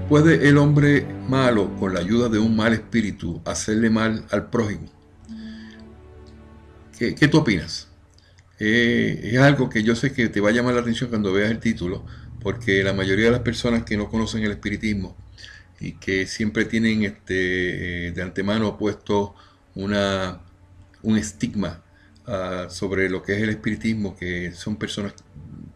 ¿Puede el hombre malo, con la ayuda de un mal espíritu, hacerle mal al prójimo? ¿Qué tú opinas? Es algo que yo sé que te va a llamar la atención cuando veas el título, porque la mayoría de las personas que no conocen el espiritismo y que siempre tienen de antemano puesto una, un estigma sobre lo que es el espiritismo, que son personas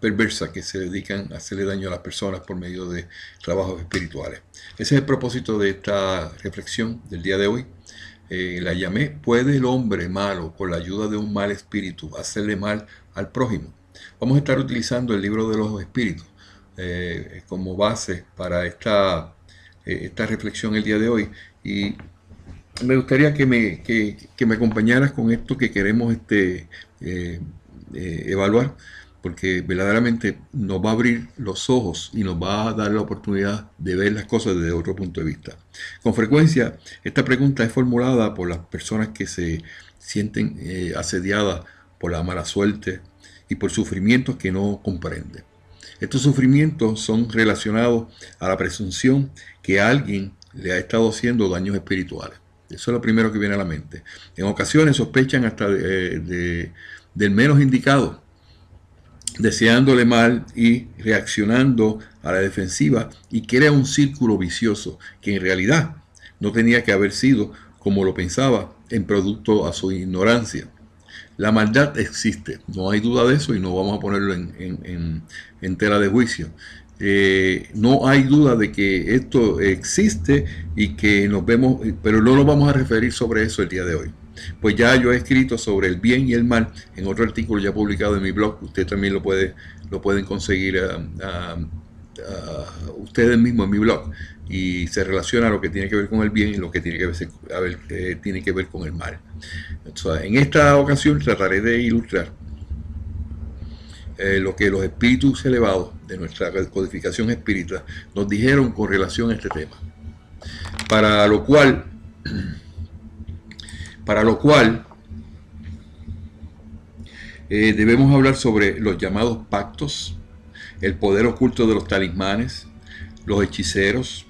perversas que se dedican a hacerle daño a las personas por medio de trabajos espirituales. Ese es el propósito de esta reflexión del día de hoy. La llamé: ¿puede el hombre malo, con la ayuda de un mal espíritu, hacerle mal al prójimo? Vamos a estar utilizando el libro de los espíritus como base para esta reflexión el día de hoy. Y me gustaría que me acompañaras con esto que queremos evaluar, porque verdaderamente nos va a abrir los ojos y nos va a dar la oportunidad de ver las cosas desde otro punto de vista. Con frecuencia, esta pregunta es formulada por las personas que se sienten asediadas por la mala suerte y por sufrimientos que no comprenden. Estos sufrimientos son relacionados a la presunción que alguien le ha estado haciendo daños espirituales. Eso es lo primero que viene a la mente. En ocasiones sospechan hasta del menos indicado, deseándole mal y reaccionando a la defensiva, y crea un círculo vicioso que en realidad no tenía que haber sido como lo pensaba, en producto a su ignorancia. La maldad existe, no hay duda de eso, y no vamos a ponerlo en tela de juicio. No hay duda de que esto existe y que nos vemos, pero no nos vamos a referir sobre eso el día de hoy. Pues ya yo he escrito sobre el bien y el mal en otro artículo ya publicado en mi blog. Usted también lo pueden conseguir ustedes mismos en mi blog, y se relaciona lo que tiene que ver con el bien y lo que tiene que ver con el mal. Entonces, en esta ocasión trataré de ilustrar lo que los espíritus elevados de nuestra codificación espírita nos dijeron con relación a este tema. Para lo cual debemos hablar sobre los llamados pactos, el poder oculto de los talismanes, los hechiceros,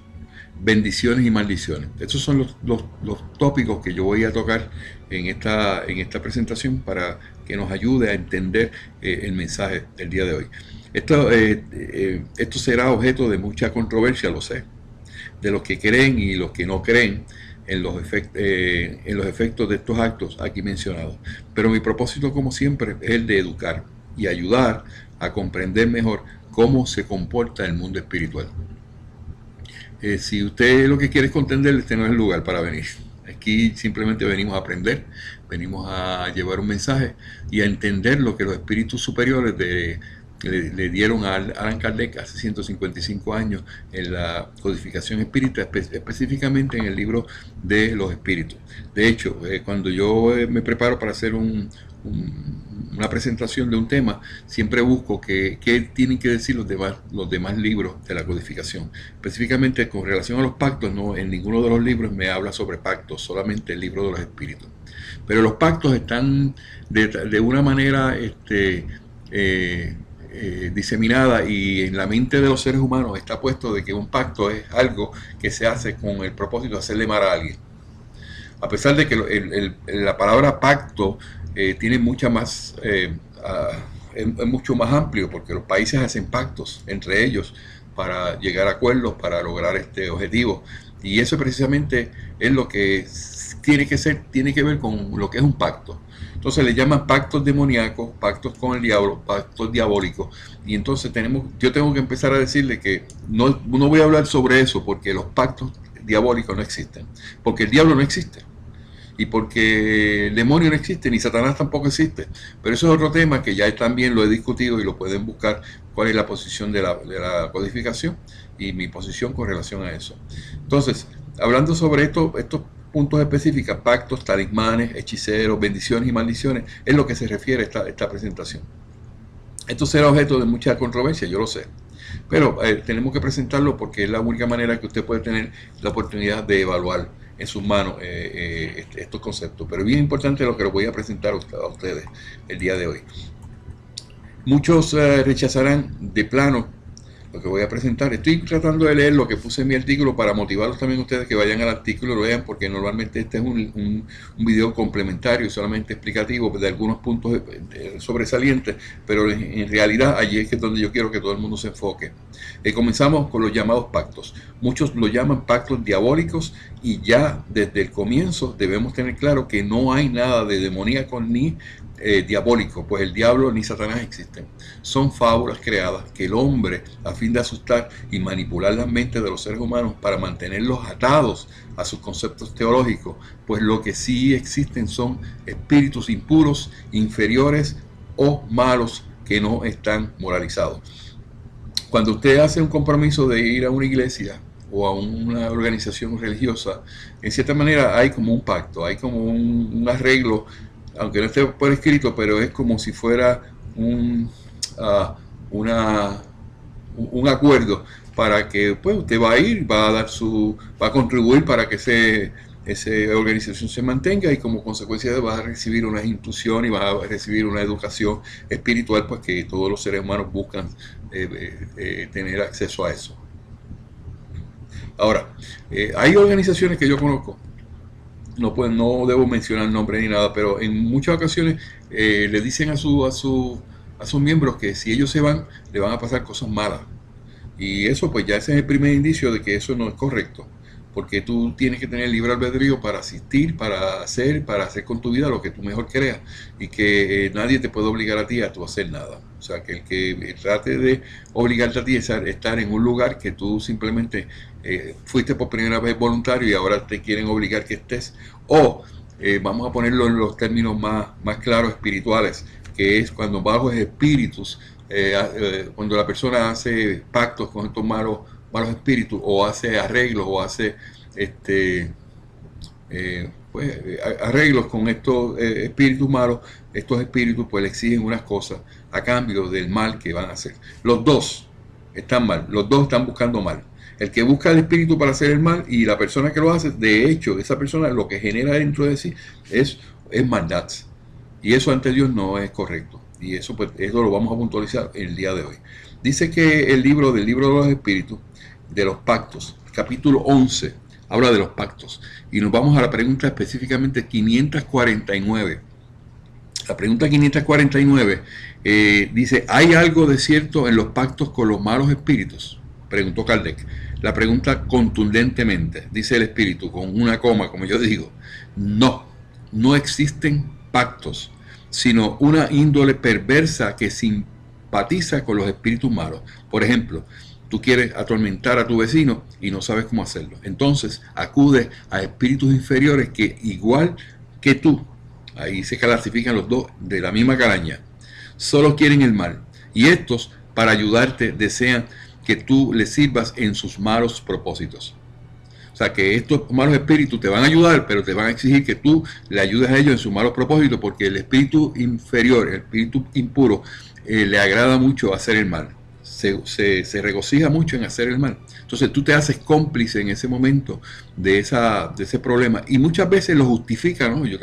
bendiciones y maldiciones. Estos son los tópicos que yo voy a tocar en esta presentación para que nos ayude a entender el mensaje del día de hoy. Esto será objeto de mucha controversia, lo sé, de los que creen y los que no creen en los efectos de estos actos aquí mencionados. Pero mi propósito, como siempre, es el de educar y ayudar a comprender mejor cómo se comporta el mundo espiritual. Si usted lo que quiere es contender, este no es el lugar para venir. Aquí simplemente venimos a aprender, venimos a llevar un mensaje y a entender lo que los espíritus superiores le dieron a Allan Kardec hace 155 años en la codificación espírita, específicamente en el libro de los espíritus. De hecho, cuando yo me preparo para hacer una presentación de un tema, siempre busco qué tienen que decir los demás libros de la codificación. Específicamente con relación a los pactos, no, en ninguno de los libros me habla sobre pactos, solamente el libro de los espíritus. Pero los pactos están de una manera diseminada, y en la mente de los seres humanos está puesto de que un pacto es algo que se hace con el propósito de hacerle mal a alguien. A pesar de que la palabra pacto tiene mucha más, es mucho más amplio, porque los países hacen pactos entre ellos para llegar a acuerdos, para lograr este objetivo. Y eso precisamente es lo que tiene que ver con lo que es un pacto. Entonces le llaman pactos demoníacos, pactos con el diablo, pactos diabólicos. Y entonces yo tengo que empezar a decirle que no voy a hablar sobre eso, porque los pactos diabólicos no existen, porque el diablo no existe, y porque el demonio no existe, ni Satanás tampoco existe. Pero eso es otro tema que ya también lo he discutido, y lo pueden buscar cuál es la posición de la codificación y mi posición con relación a eso. Entonces, hablando sobre estos puntos específicos, pactos, talismanes, hechiceros, bendiciones y maldiciones, es lo que se refiere a esta presentación. Esto será objeto de mucha controversia, yo lo sé, pero tenemos que presentarlo porque es la única manera que usted puede tener la oportunidad de evaluar en sus manos estos conceptos. Pero es bien importante lo que les voy a presentar a ustedes el día de hoy. Muchos rechazarán de plano lo que voy a presentar. Estoy tratando de leer lo que puse en mi artículo para motivarlos también ustedes que vayan al artículo y lo vean, porque normalmente este es un video complementario, solamente explicativo de algunos puntos sobresalientes, pero en realidad allí es que donde yo quiero que todo el mundo se enfoque. Comenzamos con los llamados pactos. Muchos lo llaman pactos diabólicos, y ya desde el comienzo debemos tener claro que no hay nada de demoníaco ni diabólico, pues el diablo ni Satanás existen. Son fábulas creadas que el hombre, a fin de asustar y manipular las mentes de los seres humanos para mantenerlos atados a sus conceptos teológicos, pues lo que sí existen son espíritus impuros, inferiores o malos que no están moralizados. Cuando usted hace un compromiso de ir a una iglesia o a una organización religiosa, en cierta manera hay como un pacto, hay como un arreglo, aunque no esté por escrito, pero es como si fuera un acuerdo para que pues usted va a ir, va a contribuir para que esa organización se mantenga, y como consecuencia va a recibir unas instrucciones y va a recibir una educación espiritual, pues que todos los seres humanos buscan tener acceso a eso. Ahora, hay organizaciones que yo conozco, no debo mencionar nombre ni nada, pero en muchas ocasiones le dicen a sus miembros que si ellos se van, le van a pasar cosas malas. Y eso pues ya ese es el primer indicio de que eso no es correcto, porque tú tienes que tener libre albedrío para asistir, para hacer con tu vida lo que tú mejor creas, y que nadie te puede obligar a ti a tú hacer nada. O sea, que el que trate de obligarte a ti a estar en un lugar que tú simplemente fuiste por primera vez voluntario y ahora te quieren obligar que estés, o vamos a ponerlo en los términos más claros, espirituales, que es cuando bajos espíritus, cuando la persona hace pactos con estos malos espíritus, o hace arreglos, o hace arreglos con estos espíritus malos, estos espíritus pues le exigen unas cosas a cambio del mal que van a hacer. Los dos están mal, los dos están buscando mal. El que busca el espíritu para hacer el mal, y la persona que lo hace, de hecho, esa persona lo que genera dentro de sí es maldad. Y eso ante Dios no es correcto. Y eso lo vamos a puntualizar el día de hoy. Dice que el libro de los espíritus, de los pactos, capítulo 11, habla de los pactos. Y nos vamos a la pregunta específicamente 549. La pregunta 549 dice: ¿hay algo de cierto en los pactos con los malos espíritus? Preguntó Kardec. La pregunta contundentemente, dice el espíritu, con una coma, como yo digo: no existen pactos, sino una índole perversa que simpatiza con los espíritus malos. Por ejemplo, tú quieres atormentar a tu vecino y no sabes cómo hacerlo. Entonces acudes a espíritus inferiores que, igual que tú, ahí se clasifican los dos de la misma calaña, solo quieren el mal. Y estos, para ayudarte, desean que tú les sirvas en sus malos propósitos. O sea, que estos malos espíritus te van a ayudar, pero te van a exigir que tú le ayudes a ellos en sus malos propósitos, porque el espíritu inferior, el espíritu impuro, le agrada mucho hacer el mal. Se regocija mucho en hacer el mal. Entonces tú te haces cómplice en ese momento de ese problema, y muchas veces lo justifica, ¿no? Yo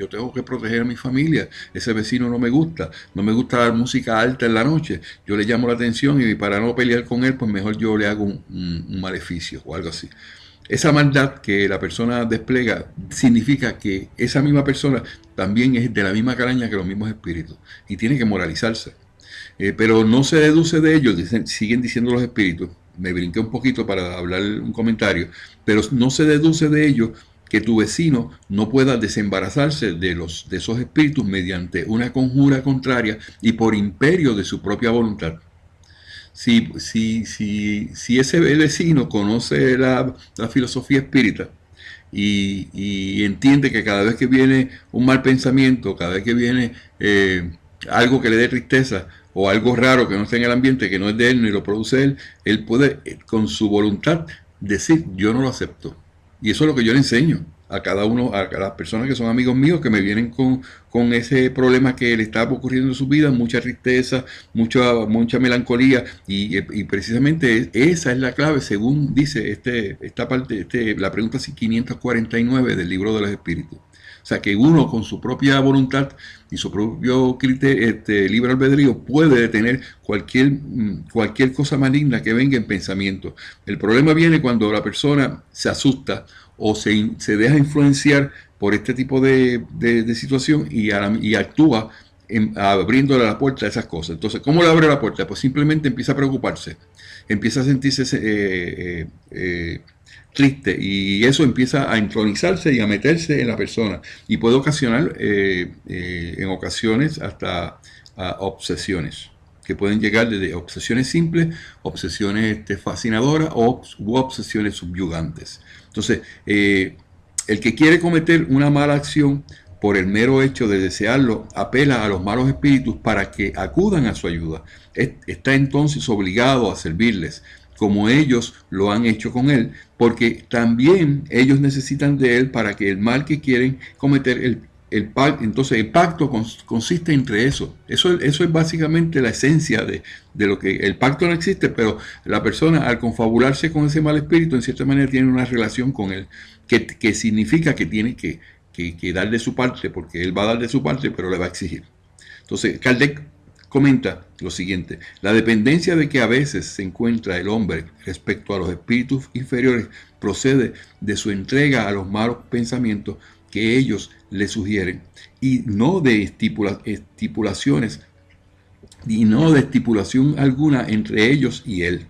tengo que proteger a mi familia, ese vecino no me gusta la música alta en la noche, yo le llamo la atención, y para no pelear con él, pues mejor yo le hago un maleficio o algo así. Esa maldad que la persona despliega significa que esa misma persona también es de la misma calaña que los mismos espíritus, y tiene que moralizarse. Pero no se deduce de ello, siguen diciendo los espíritus, me brinqué un poquito para hablar un comentario, pero no se deduce de ello que tu vecino no pueda desembarazarse de esos espíritus mediante una conjura contraria y por imperio de su propia voluntad. Si ese vecino conoce la filosofía espírita y entiende que cada vez que viene un mal pensamiento, cada vez que viene algo que le dé tristeza, o algo raro que no está en el ambiente, que no es de él ni lo produce él puede con su voluntad decir: yo no lo acepto. Y eso es lo que yo le enseño a cada uno, a las personas que son amigos míos, que me vienen con ese problema que le está ocurriendo en su vida, mucha tristeza, mucha melancolía, y precisamente esa es la clave, según dice esta parte, la pregunta 549 del libro de los espíritus. sea que uno con su propia voluntad y su propio criterio, libre albedrío puede detener cualquier cosa maligna que venga en pensamiento. El problema viene cuando la persona se asusta o se deja influenciar por este tipo de situación y actúa abriéndole la puerta a esas cosas. Entonces, ¿cómo le abre la puerta? Pues simplemente empieza a preocuparse, empieza a sentirse triste, y eso empieza a entronizarse y a meterse en la persona y puede ocasionar en ocasiones hasta obsesiones que pueden llegar desde obsesiones simples, obsesiones fascinadoras u obsesiones subyugantes. Entonces, el que quiere cometer una mala acción por el mero hecho de desearlo, apela a los malos espíritus para que acudan a su ayuda. Está entonces obligado a servirles, como ellos lo han hecho con él, porque también ellos necesitan de él para que el mal que quieren cometer, entonces el pacto consiste entre eso. Eso es básicamente la esencia de lo que el pacto no existe, pero la persona al confabularse con ese mal espíritu, en cierta manera tiene una relación con él, que significa que tiene que dar de su parte, porque él va a dar de su parte, pero le va a exigir. Entonces, Kardec comenta lo siguiente: la dependencia de que a veces se encuentra el hombre respecto a los espíritus inferiores procede de su entrega a los malos pensamientos que ellos le sugieren, y no de estipulaciones, y no de estipulación alguna entre ellos y él.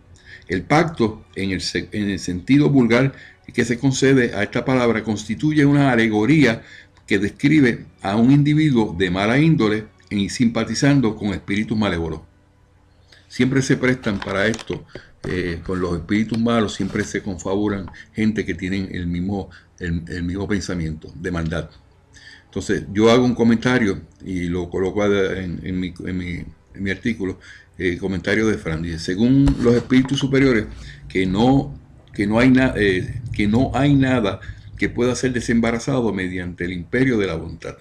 El pacto, en el sentido vulgar que se concede a esta palabra, constituye una alegoría que describe a un individuo de mala índole y simpatizando con espíritus malévolos. Siempre se prestan para esto, con los espíritus malos siempre se confabulan gente que tienen el mismo pensamiento de maldad. Entonces yo hago un comentario y lo coloco en mi artículo, comentario de Fran. Dice: según los espíritus superiores, que no hay nada que pueda ser desembarazado mediante el imperio de la voluntad.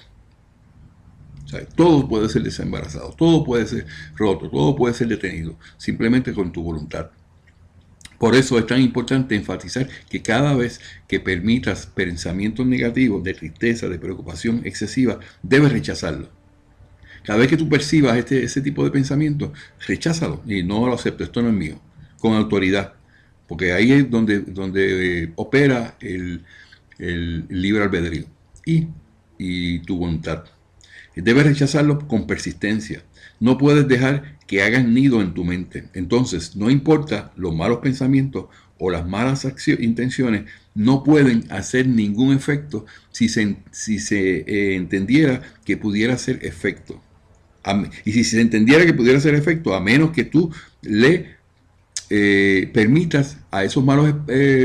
O sea, todo puede ser desembarazado, todo puede ser roto, todo puede ser detenido, simplemente con tu voluntad. Por eso es tan importante enfatizar que cada vez que permitas pensamientos negativos, de tristeza, de preocupación excesiva, debes rechazarlo. Cada vez que tú percibas ese tipo de pensamiento, recházalo y no lo aceptes. Esto no es mío, con autoridad, porque ahí es donde opera el libre albedrío y tu voluntad. Debes rechazarlo con persistencia. No puedes dejar que hagan nido en tu mente. Entonces, no importa los malos pensamientos o las malas intenciones, no pueden hacer ningún efecto si se entendiera que pudiera hacer efecto. Y si se entendiera que pudiera hacer efecto, a menos que tú le permitas a esos malos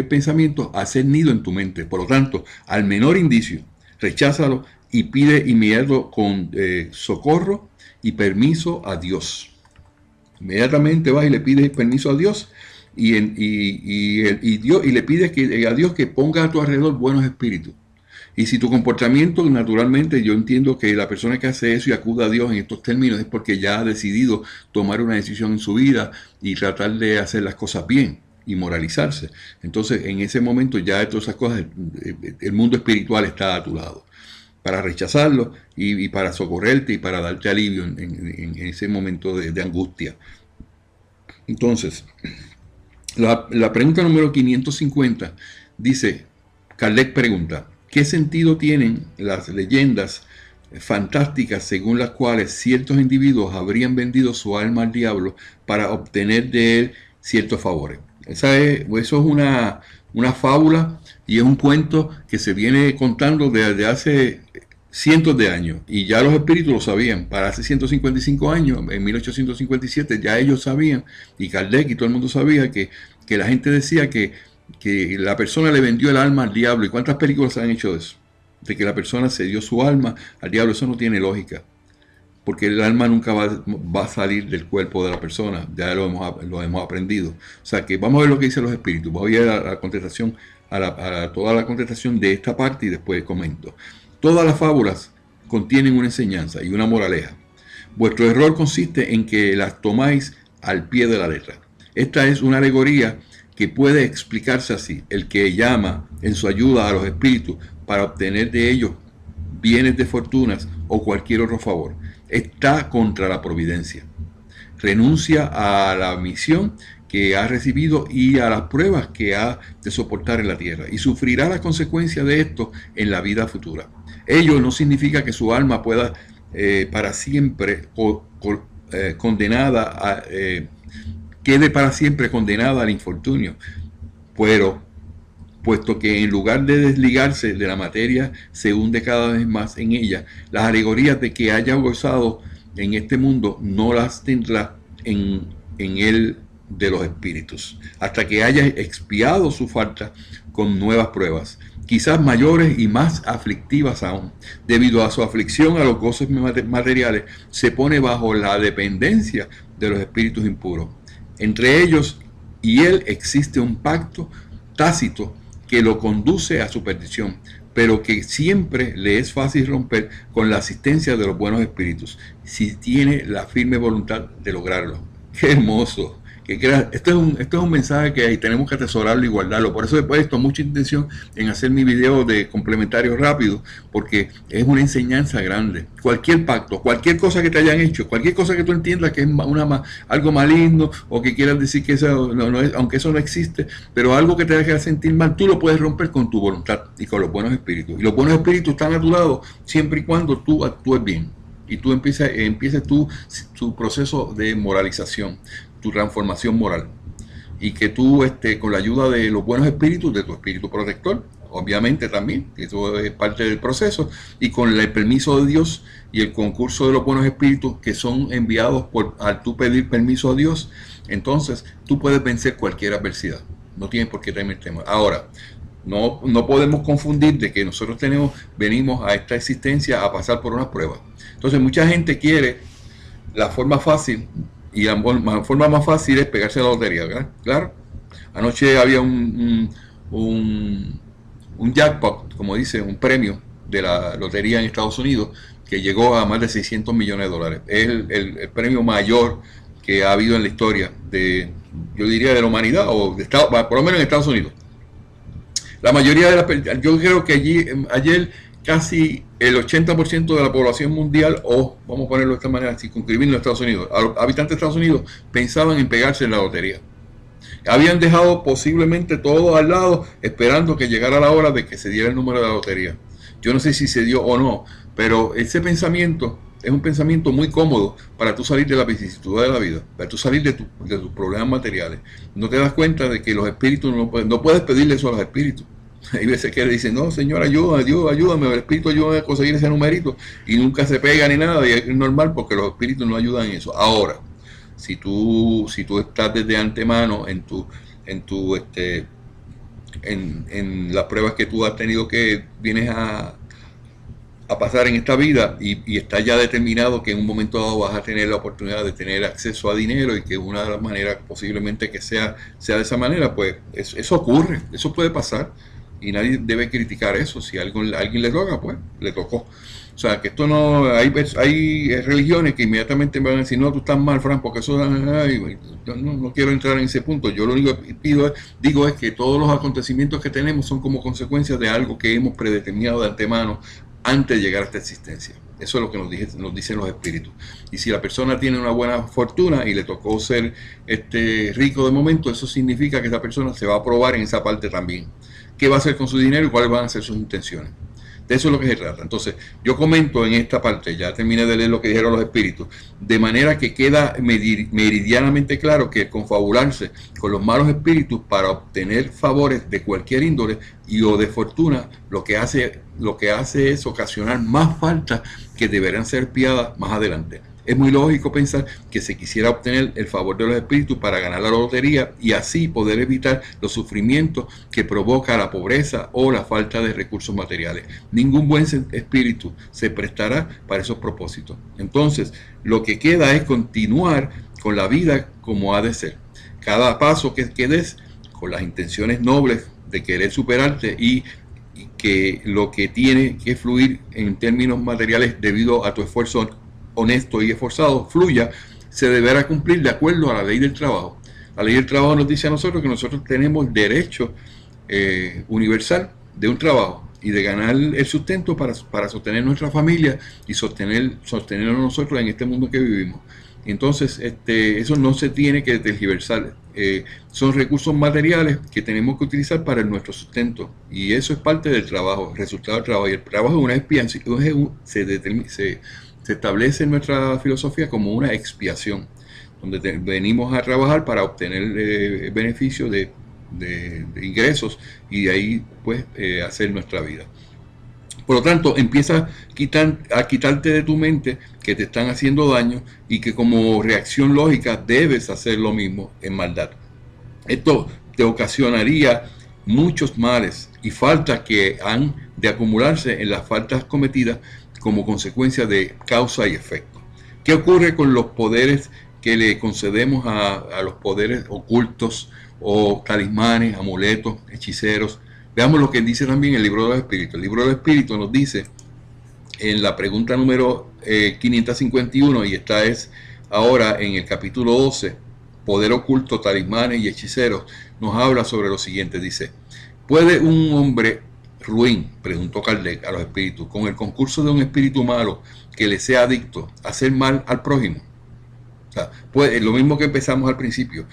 pensamientos hacer nido en tu mente. Por lo tanto, al menor indicio, recházalo y pide inmediato con socorro y permiso a Dios. Inmediatamente vas y le pides permiso a Dios y le pides a Dios que ponga a tu alrededor buenos espíritus. Y si tu comportamiento, naturalmente, yo entiendo que la persona que hace eso y acude a Dios en estos términos es porque ya ha decidido tomar una decisión en su vida y tratar de hacer las cosas bien y moralizarse. Entonces, en ese momento ya todas esas cosas, el mundo espiritual está a tu lado para rechazarlo y para socorrerte y para darte alivio en ese momento de angustia. Entonces, la pregunta número 550 dice, Kardec pregunta: ¿qué sentido tienen las leyendas fantásticas según las cuales ciertos individuos habrían vendido su alma al diablo para obtener de él ciertos favores? Eso es una fábula y es un cuento que se viene contando desde hace cientos de años, y ya los espíritus lo sabían. Para hace 155 años, en 1857, ya ellos sabían, y Kardec y todo el mundo sabía que la gente decía que la persona le vendió el alma al diablo. ¿Y cuántas películas se han hecho de eso? De que la persona se dio su alma al diablo. Eso no tiene lógica, porque el alma nunca va a salir del cuerpo de la persona. Ya lo hemos aprendido. O sea que vamos a ver lo que dicen los espíritus. Voy a ir a la contestación, a toda la contestación de esta parte y después comento. Todas las fábulas contienen una enseñanza y una moraleja. Vuestro error consiste en que las tomáis al pie de la letra. Esta es una alegoría que puede explicarse así: el que llama en su ayuda a los espíritus para obtener de ellos bienes de fortunas o cualquier otro favor. Está contra la providencia. Renuncia a la misión que ha recibido y a las pruebas que ha de soportar en la tierra, y sufrirá las consecuencias de esto en la vida futura. Ello no significa que su alma pueda para siempre condenada quede para siempre condenada al infortunio, pero puesto que en lugar de desligarse de la materia se hunde cada vez más en ella, las alegorías de que haya gozado en este mundo no las tendrá en él de los espíritus, hasta que haya expiado su falta con nuevas pruebas, quizás mayores y más aflictivas aún. Debido a su aflicción a los gozos materiales, se pone bajo la dependencia de los espíritus impuros. Entre ellos y él existe un pacto tácito que lo conduce a su perdición, pero que siempre le es fácil romper con la asistencia de los buenos espíritus, si tiene la firme voluntad de lograrlo. ¡Qué hermoso! Esto es un mensaje que tenemos que atesorarlo y guardarlo. Por eso he puesto mucha intención en hacer mi video de complementario rápido, porque es una enseñanza grande. Cualquier pacto, cualquier cosa que te hayan hecho, cualquier cosa que tú entiendas que es algo maligno, o que quieras decir que eso no es, aunque eso no existe, pero algo que te haga sentir mal, tú lo puedes romper con tu voluntad y con los buenos espíritus. Y los buenos espíritus están a tu lado siempre y cuando tú actúes bien y tú empieces tu proceso de moralización, tu transformación moral, y que tú con la ayuda de los buenos espíritus, de tu espíritu protector, obviamente también, que eso es parte del proceso, y con el permiso de Dios y el concurso de los buenos espíritus que son enviados al tú pedir permiso a Dios, entonces tú puedes vencer cualquier adversidad. No tienes por qué tener temor. Ahora, no podemos confundir de que nosotros venimos a esta existencia a pasar por unas pruebas. Entonces mucha gente quiere la forma fácil, y la forma más fácil es pegarse a la lotería, ¿verdad? Claro. Anoche había un jackpot, como dice, un premio de la lotería en Estados Unidos, que llegó a más de 600 millones de dólares. Es el premio mayor que ha habido en la historia yo diría, de la humanidad, o por lo menos en Estados Unidos. La mayoría de las, yo creo que ayer casi el 80% de la población mundial, o vamos a ponerlo de esta manera, circunscribirlo a Estados Unidos, a los habitantes de Estados Unidos, pensaban en pegarse en la lotería. Habían dejado posiblemente todo al lado, esperando que llegara la hora de que se diera el número de la lotería. Yo no sé si se dio o no, pero ese pensamiento es un pensamiento muy cómodo para tú salir de la vicisitud de la vida, para tú salir de tus problemas materiales. No te das cuenta de que los espíritus no puedes pedirle eso a los espíritus. Hay veces que le dicen, no, Señor, ayúdame, el espíritu ayúdame a conseguir ese numerito, y nunca se pega ni nada, y es normal porque los espíritus no ayudan en eso. Ahora, si tú estás desde antemano en las pruebas que tú has tenido, que vienes a pasar en esta vida, y estás ya determinado que en un momento dado vas a tener la oportunidad de tener acceso a dinero, y que una de las maneras posiblemente que sea de esa manera, pues eso ocurre, eso puede pasar. Y nadie debe criticar eso. Si a alguien le toca, pues le tocó. O sea, que esto no... Hay religiones que inmediatamente van a decir, no, tú estás mal, Fran, porque eso... no quiero entrar en ese punto. Yo lo único que digo es que todos los acontecimientos que tenemos son como consecuencia de algo que hemos predeterminado de antemano antes de llegar a esta existencia. Eso es lo que nos dicen los espíritus. Y si la persona tiene una buena fortuna y le tocó ser rico de momento, eso significa que esa persona se va a probar en esa parte también. ¿Qué va a hacer con su dinero y cuáles van a ser sus intenciones? De eso es lo que se trata. Entonces, yo comento en esta parte, ya terminé de leer lo que dijeron los espíritus, de manera que queda meridianamente claro que confabularse con los malos espíritus para obtener favores de cualquier índole o de fortuna, lo que hace es ocasionar más faltas que deberán ser piadas más adelante. Es muy lógico pensar que se quisiera obtener el favor de los espíritus para ganar la lotería, y así poder evitar los sufrimientos que provoca la pobreza o la falta de recursos materiales. Ningún buen espíritu se prestará para esos propósitos. Entonces, lo que queda es continuar con la vida como ha de ser. Cada paso que des, con las intenciones nobles de querer superarte, y que lo que tiene que fluir en términos materiales debido a tu esfuerzo honesto y esforzado fluya, se deberá cumplir de acuerdo a la ley del trabajo. La ley del trabajo nos dice a nosotros que nosotros tenemos derecho universal de un trabajo, y de ganar el sustento para sostener nuestra familia y sostenernos nosotros en este mundo que vivimos. Entonces, eso no se tiene que tergiversar. Son recursos materiales que tenemos que utilizar para nuestro sustento. Y eso es parte del trabajo, el resultado del trabajo. Y el trabajo es una expiación, se establece en nuestra filosofía como una expiación, donde venimos a trabajar para obtener beneficios de ingresos y de ahí pues hacer nuestra vida. Por lo tanto, empieza a quitarte de tu mente que te están haciendo daño y que como reacción lógica debes hacer lo mismo en maldad. Esto te ocasionaría muchos males y faltas que han de acumularse en las faltas cometidas como consecuencia de causa y efecto. ¿Qué ocurre con los poderes que le concedemos a los poderes ocultos o talismanes, amuletos, hechiceros? Veamos lo que dice también el libro de los espíritus. El libro de los espíritus nos dice en la pregunta número 551, y esta es ahora en el capítulo 12, poder oculto, talismanes y hechiceros, nos habla sobre lo siguiente. Dice: ¿puede un hombre ruin, preguntó Kardec a los espíritus, con el concurso de un espíritu malo que le sea adicto, hacer mal al prójimo? O sea, lo mismo que empezamos al principio.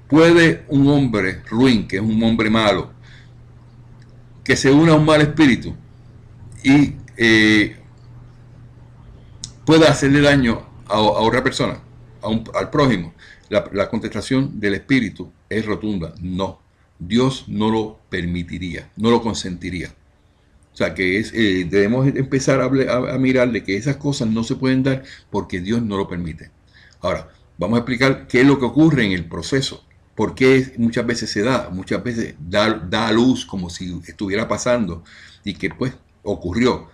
¿Puede un hombre ruin, que es un hombre malo, que se una a un mal espíritu y pueda hacerle daño a otra persona, al prójimo? La contestación del espíritu es rotunda: no. Dios no lo permitiría, no lo consentiría. O sea que debemos empezar a mirar de que esas cosas no se pueden dar porque Dios no lo permite. Ahora, vamos a explicar qué es lo que ocurre en el proceso. ¿Por qué muchas veces se da? Muchas veces da a luz como si estuviera pasando y que pues ocurrió.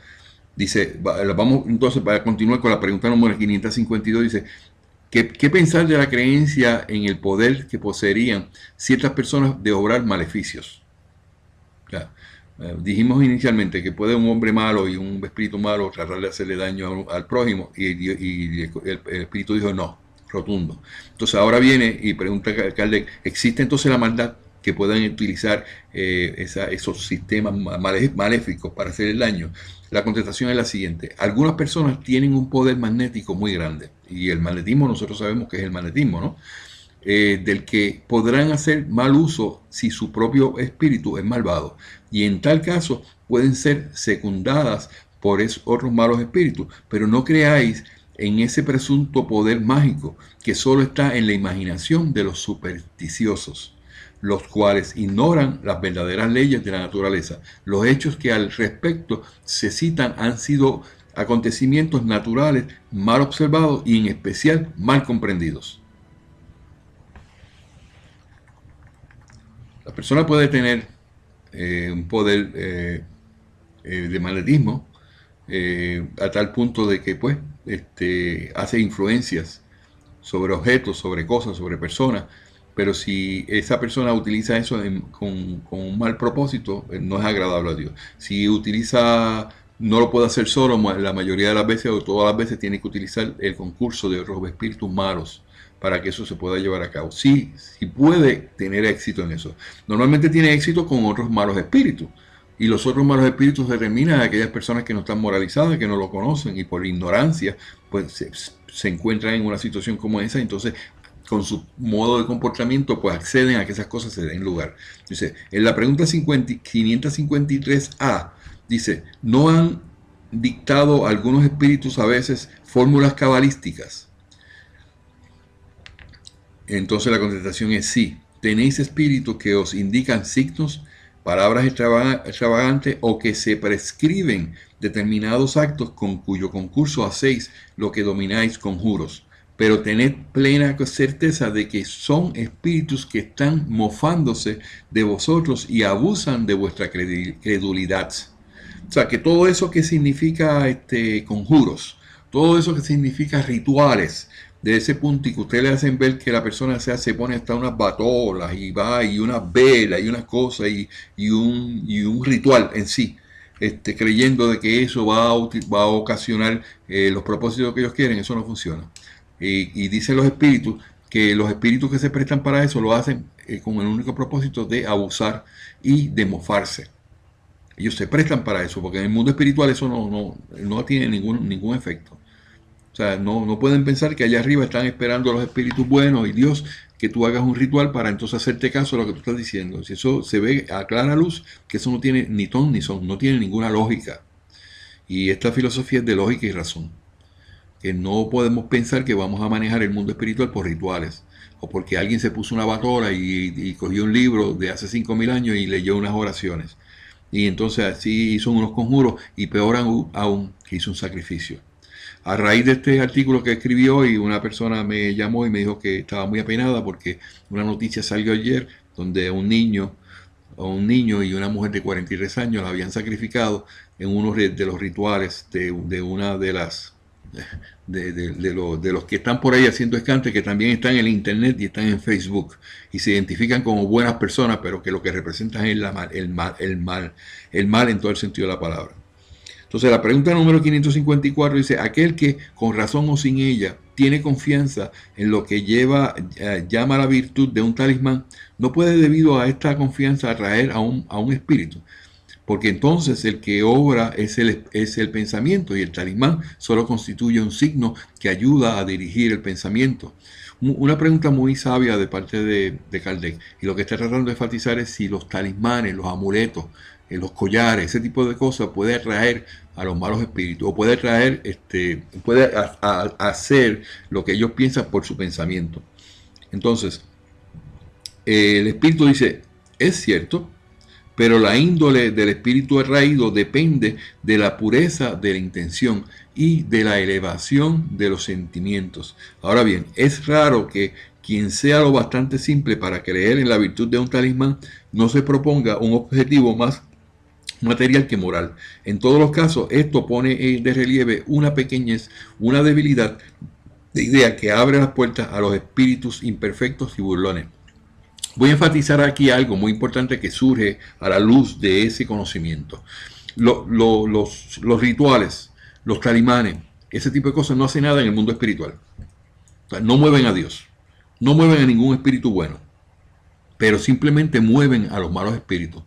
Dice, vamos entonces para continuar con la pregunta número 552, dice: ¿qué pensar de la creencia en el poder que poseerían ciertas personas de obrar maleficios? O sea, dijimos inicialmente que puede un hombre malo y un espíritu malo tratar de hacerle daño al prójimo y el espíritu dijo no, rotundo. Entonces ahora viene y pregunta Kardec: ¿existe entonces la maldad que puedan utilizar esos sistemas maléficos para hacer el daño? La contestación es la siguiente: algunas personas tienen un poder magnético muy grande, y el magnetismo nosotros sabemos que es el magnetismo, ¿no? Del que podrán hacer mal uso si su propio espíritu es malvado, y en tal caso pueden ser secundadas por otros malos espíritus. Pero no creáis en ese presunto poder mágico que solo está en la imaginación de los supersticiosos, los cuales ignoran las verdaderas leyes de la naturaleza. Los hechos que al respecto se citan han sido acontecimientos naturales mal observados y en especial mal comprendidos. La persona puede tener un poder de magnetismo a tal punto de que pues hace influencias sobre objetos, sobre cosas, sobre personas, pero si esa persona utiliza eso con un mal propósito, no es agradable a Dios. Si utiliza, no lo puede hacer solo, la mayoría de las veces o todas las veces tiene que utilizar el concurso de otros espíritus malos para que eso se pueda llevar a cabo. Sí puede tener éxito en eso. Normalmente tiene éxito con otros malos espíritus. Y los otros malos espíritus determinan a aquellas personas que no están moralizadas, que no lo conocen y por ignorancia pues se encuentran en una situación como esa. Entonces, con su modo de comportamiento, pues acceden a que esas cosas se den lugar. Dice, en la pregunta 553A, dice: ¿no han dictado algunos espíritus a veces fórmulas cabalísticas? Entonces la contestación es sí. ¿Tenéis espíritus que os indican signos, palabras extravagantes o que se prescriben determinados actos con cuyo concurso hacéis lo que domináis con juros? Pero tened plena certeza de que son espíritus que están mofándose de vosotros y abusan de vuestra credulidad. O sea, que todo eso que significa conjuros, todo eso que significa rituales, de ese punto y que ustedes le hacen ver que la persona se pone hasta unas batolas y va y unas velas y unas cosas y un ritual en sí, creyendo de que eso va a ocasionar los propósitos que ellos quieren. Eso no funciona. Y dicen los espíritus que los espíritus que se prestan para eso lo hacen con el único propósito de abusar y de mofarse. Ellos se prestan para eso, porque en el mundo espiritual eso no tiene ningún efecto. O sea, no pueden pensar que allá arriba están esperando los espíritus buenos y Dios que tú hagas un ritual para entonces hacerte caso a lo que tú estás diciendo. Si eso se ve a clara luz, que eso no tiene ni ton ni son, no tiene ninguna lógica. Y esta filosofía es de lógica y razón. Que no podemos pensar que vamos a manejar el mundo espiritual por rituales. O porque alguien se puso una batora y cogió un libro de hace 5000 años y leyó unas oraciones. Y entonces así hizo unos conjuros y peor aún que hizo un sacrificio. A raíz de este artículo que escribió hoy, una persona me llamó y me dijo que estaba muy apenada porque una noticia salió ayer donde un niño y una mujer de 43 años la habían sacrificado en uno de los rituales de una de las de los que están por ahí haciendo escante, que también están en el internet y están en Facebook y se identifican como buenas personas, pero que lo que representan es el mal en todo el sentido de la palabra. Entonces la pregunta número 554 dice: aquel que con razón o sin ella tiene confianza en lo que llama la virtud de un talismán, no puede debido a esta confianza atraer a un espíritu, porque entonces el que obra es el pensamiento y el talismán solo constituye un signo que ayuda a dirigir el pensamiento. Una pregunta muy sabia de parte de Kardec, y lo que está tratando de enfatizar es si los talismanes, los amuletos, los collares, ese tipo de cosas puede atraer a los malos espíritus, o puede atraer, puede hacer lo que ellos piensan por su pensamiento. Entonces, el espíritu dice, es cierto, pero la índole del espíritu atraído depende de la pureza de la intención y de la elevación de los sentimientos. Ahora bien, es raro que quien sea lo bastante simple para creer en la virtud de un talismán no se proponga un objetivo más material que moral. En todos los casos, esto pone de relieve una pequeñez, una debilidad de idea que abre las puertas a los espíritus imperfectos y burlones. Voy a enfatizar aquí algo muy importante que surge a la luz de ese conocimiento. Los rituales, los talismanes, ese tipo de cosas no hacen nada en el mundo espiritual. O sea, no mueven a Dios, no mueven a ningún espíritu bueno, pero simplemente mueven a los malos espíritus.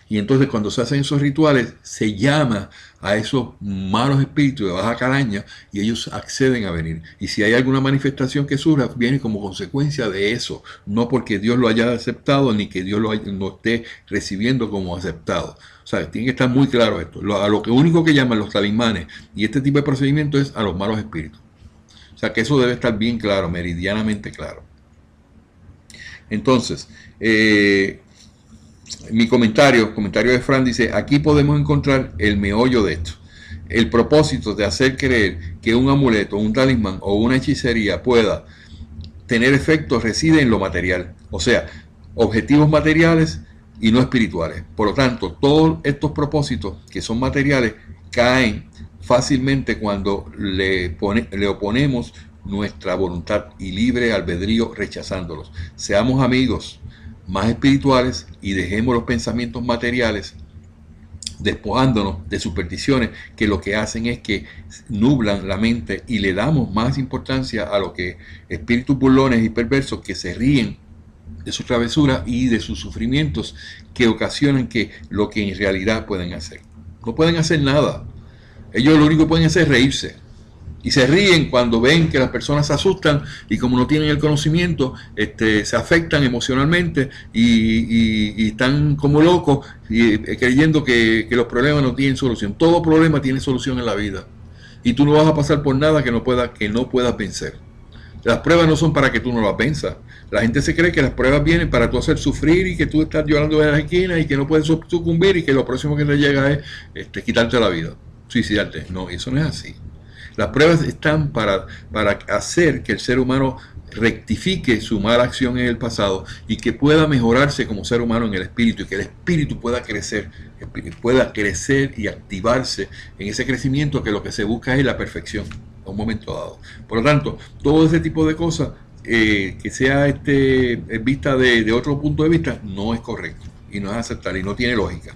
Y entonces cuando se hacen esos rituales, se llama a esos malos espíritus de baja calaña y ellos acceden a venir. Y si hay alguna manifestación que surja, viene como consecuencia de eso, no porque Dios lo haya aceptado ni que Dios lo esté recibiendo como aceptado. O sea, tiene que estar muy claro esto. A lo que único que llaman los talismanes y este tipo de procedimiento es a los malos espíritus. O sea, que eso debe estar bien claro, meridianamente claro. Entonces, mi comentario de Fran dice: aquí podemos encontrar el meollo de esto. El propósito de hacer creer que un amuleto, un talismán o una hechicería pueda tener efectos reside en lo material, o sea, objetivos materiales y no espirituales. Por lo tanto, todos estos propósitos que son materiales caen fácilmente cuando le oponemos nuestra voluntad y libre albedrío rechazándolos. Seamos amigos más espirituales y dejemos los pensamientos materiales, despojándonos de supersticiones que lo que hacen es que nublan la mente y le damos más importancia a lo que espíritus burlones y perversos que se ríen de su travesura y de sus sufrimientos que ocasionan que lo que en realidad pueden hacer. No pueden hacer nada. Ellos lo único que pueden hacer es reírse. Y se ríen cuando ven que las personas se asustan y como no tienen el conocimiento, se afectan emocionalmente y están como locos creyendo que los problemas no tienen solución. Todo problema tiene solución en la vida. Y tú no vas a pasar por nada que no puedas vencer. Las pruebas no son para que tú no las venzas. La gente se cree que las pruebas vienen para tú hacer sufrir y que tú estás llorando en la esquina y que no puedes sucumbir y que lo próximo que te llega es quitarte la vida, suicidarte. No, eso no es así. Las pruebas están para hacer que el ser humano rectifique su mala acción en el pasado y que pueda mejorarse como ser humano en el espíritu y que el espíritu pueda crecer y activarse en ese crecimiento que lo que se busca es la perfección a un momento dado. Por lo tanto, todo ese tipo de cosas que sea vista de otro punto de vista no es correcto y no es aceptable y no tiene lógica.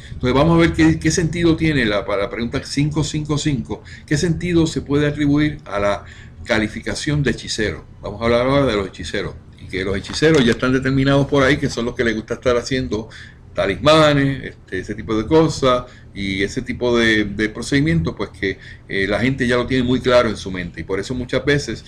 Entonces vamos a ver qué sentido tiene para la pregunta 555, qué sentido se puede atribuir a la calificación de hechicero. Vamos a hablar ahora de los hechiceros, y que los hechiceros ya están determinados por ahí, que son los que les gusta estar haciendo talismanes, ese tipo de cosas y ese tipo de procedimientos, pues que la gente ya lo tiene muy claro en su mente, y por eso muchas veces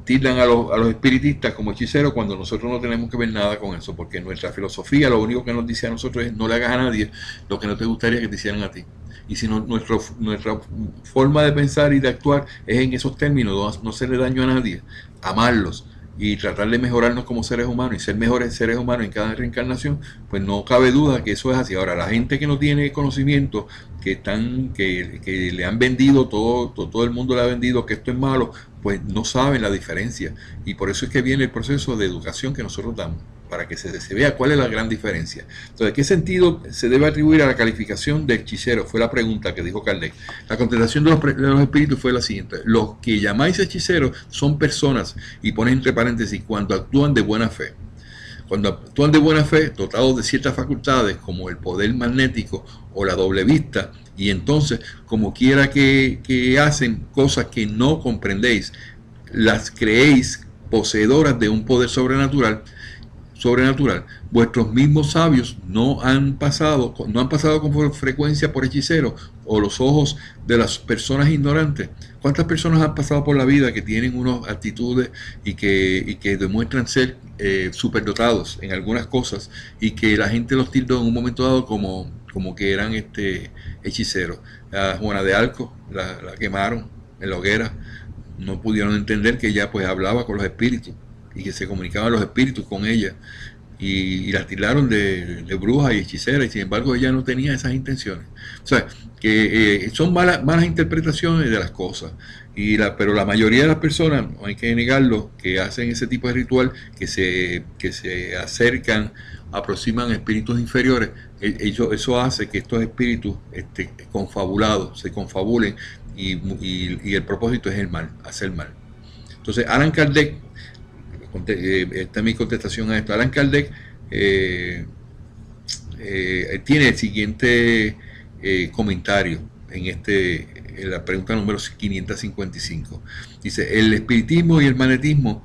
tildan a los espiritistas como hechiceros cuando nosotros no tenemos que ver nada con eso, porque nuestra filosofía lo único que nos dice a nosotros es: no le hagas a nadie lo que no te gustaría que te hicieran a ti. Y si no, nuestra forma de pensar y de actuar es en esos términos: no hacerle daño a nadie, amarlos y tratar de mejorarnos como seres humanos y ser mejores seres humanos en cada reencarnación, pues no cabe duda que eso es así. Ahora, la gente que no tiene conocimiento, que le han vendido todo el mundo le ha vendido que esto es malo, pues no saben la diferencia, y por eso es que viene el proceso de educación que nosotros damos, para que se vea cuál es la gran diferencia. Entonces, ¿qué sentido se debe atribuir a la calificación de hechicero? Fue la pregunta que dijo Kardec. La contestación de los espíritus fue la siguiente: los que llamáis hechiceros son personas, y pone entre paréntesis, cuando actúan de buena fe. Cuando actúan de buena fe, dotados de ciertas facultades como el poder magnético o la doble vista, y entonces, como quiera que hacen cosas que no comprendéis, las creéis poseedoras de un poder sobrenatural. Vuestros mismos sabios no han pasado con frecuencia por hechiceros o los ojos de las personas ignorantes. ¿Cuántas personas han pasado por la vida que tienen unas actitudes y que demuestran ser superdotados en algunas cosas, y que la gente los tildó en un momento dado como que eran hechiceros? A Juana de Arco la quemaron en la hoguera. No pudieron entender que ella pues hablaba con los espíritus y que se comunicaban los espíritus con ella, y la tildaron de bruja y hechicera, y sin embargo ella no tenía esas intenciones. O sea, que son malas interpretaciones de las cosas, pero la mayoría de las personas, no hay que negarlo, que hacen ese tipo de ritual, que se acercan, aproximan espíritus inferiores, eso hace que estos espíritus confabulados se confabulen, y el propósito es el mal, hacer mal. Entonces, Allan Kardec, esta es mi contestación a esto. Allan Kardec tiene el siguiente comentario en la pregunta número 555. Dice: el espiritismo y el magnetismo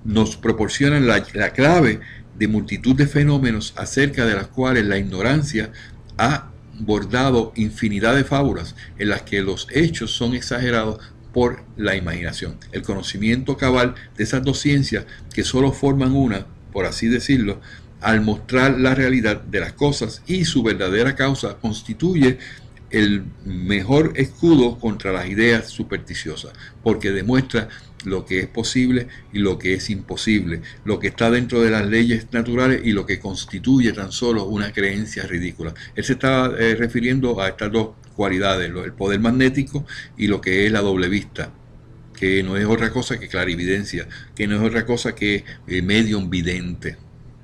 nos proporcionan la clave de multitud de fenómenos acerca de las cuales la ignorancia ha bordado infinidad de fábulas, en las que los hechos son exagerados por la imaginación. El conocimiento cabal de esas dos ciencias, que solo forman una, por así decirlo, al mostrar la realidad de las cosas y su verdadera causa, constituye el mejor escudo contra las ideas supersticiosas, porque demuestra lo que es posible y lo que es imposible, lo que está dentro de las leyes naturales y lo que constituye tan solo una creencia ridícula. Él se está refiriendo a estas dos cualidades: el poder magnético y lo que es la doble vista, que no es otra cosa que clarividencia, que no es otra cosa que medium vidente,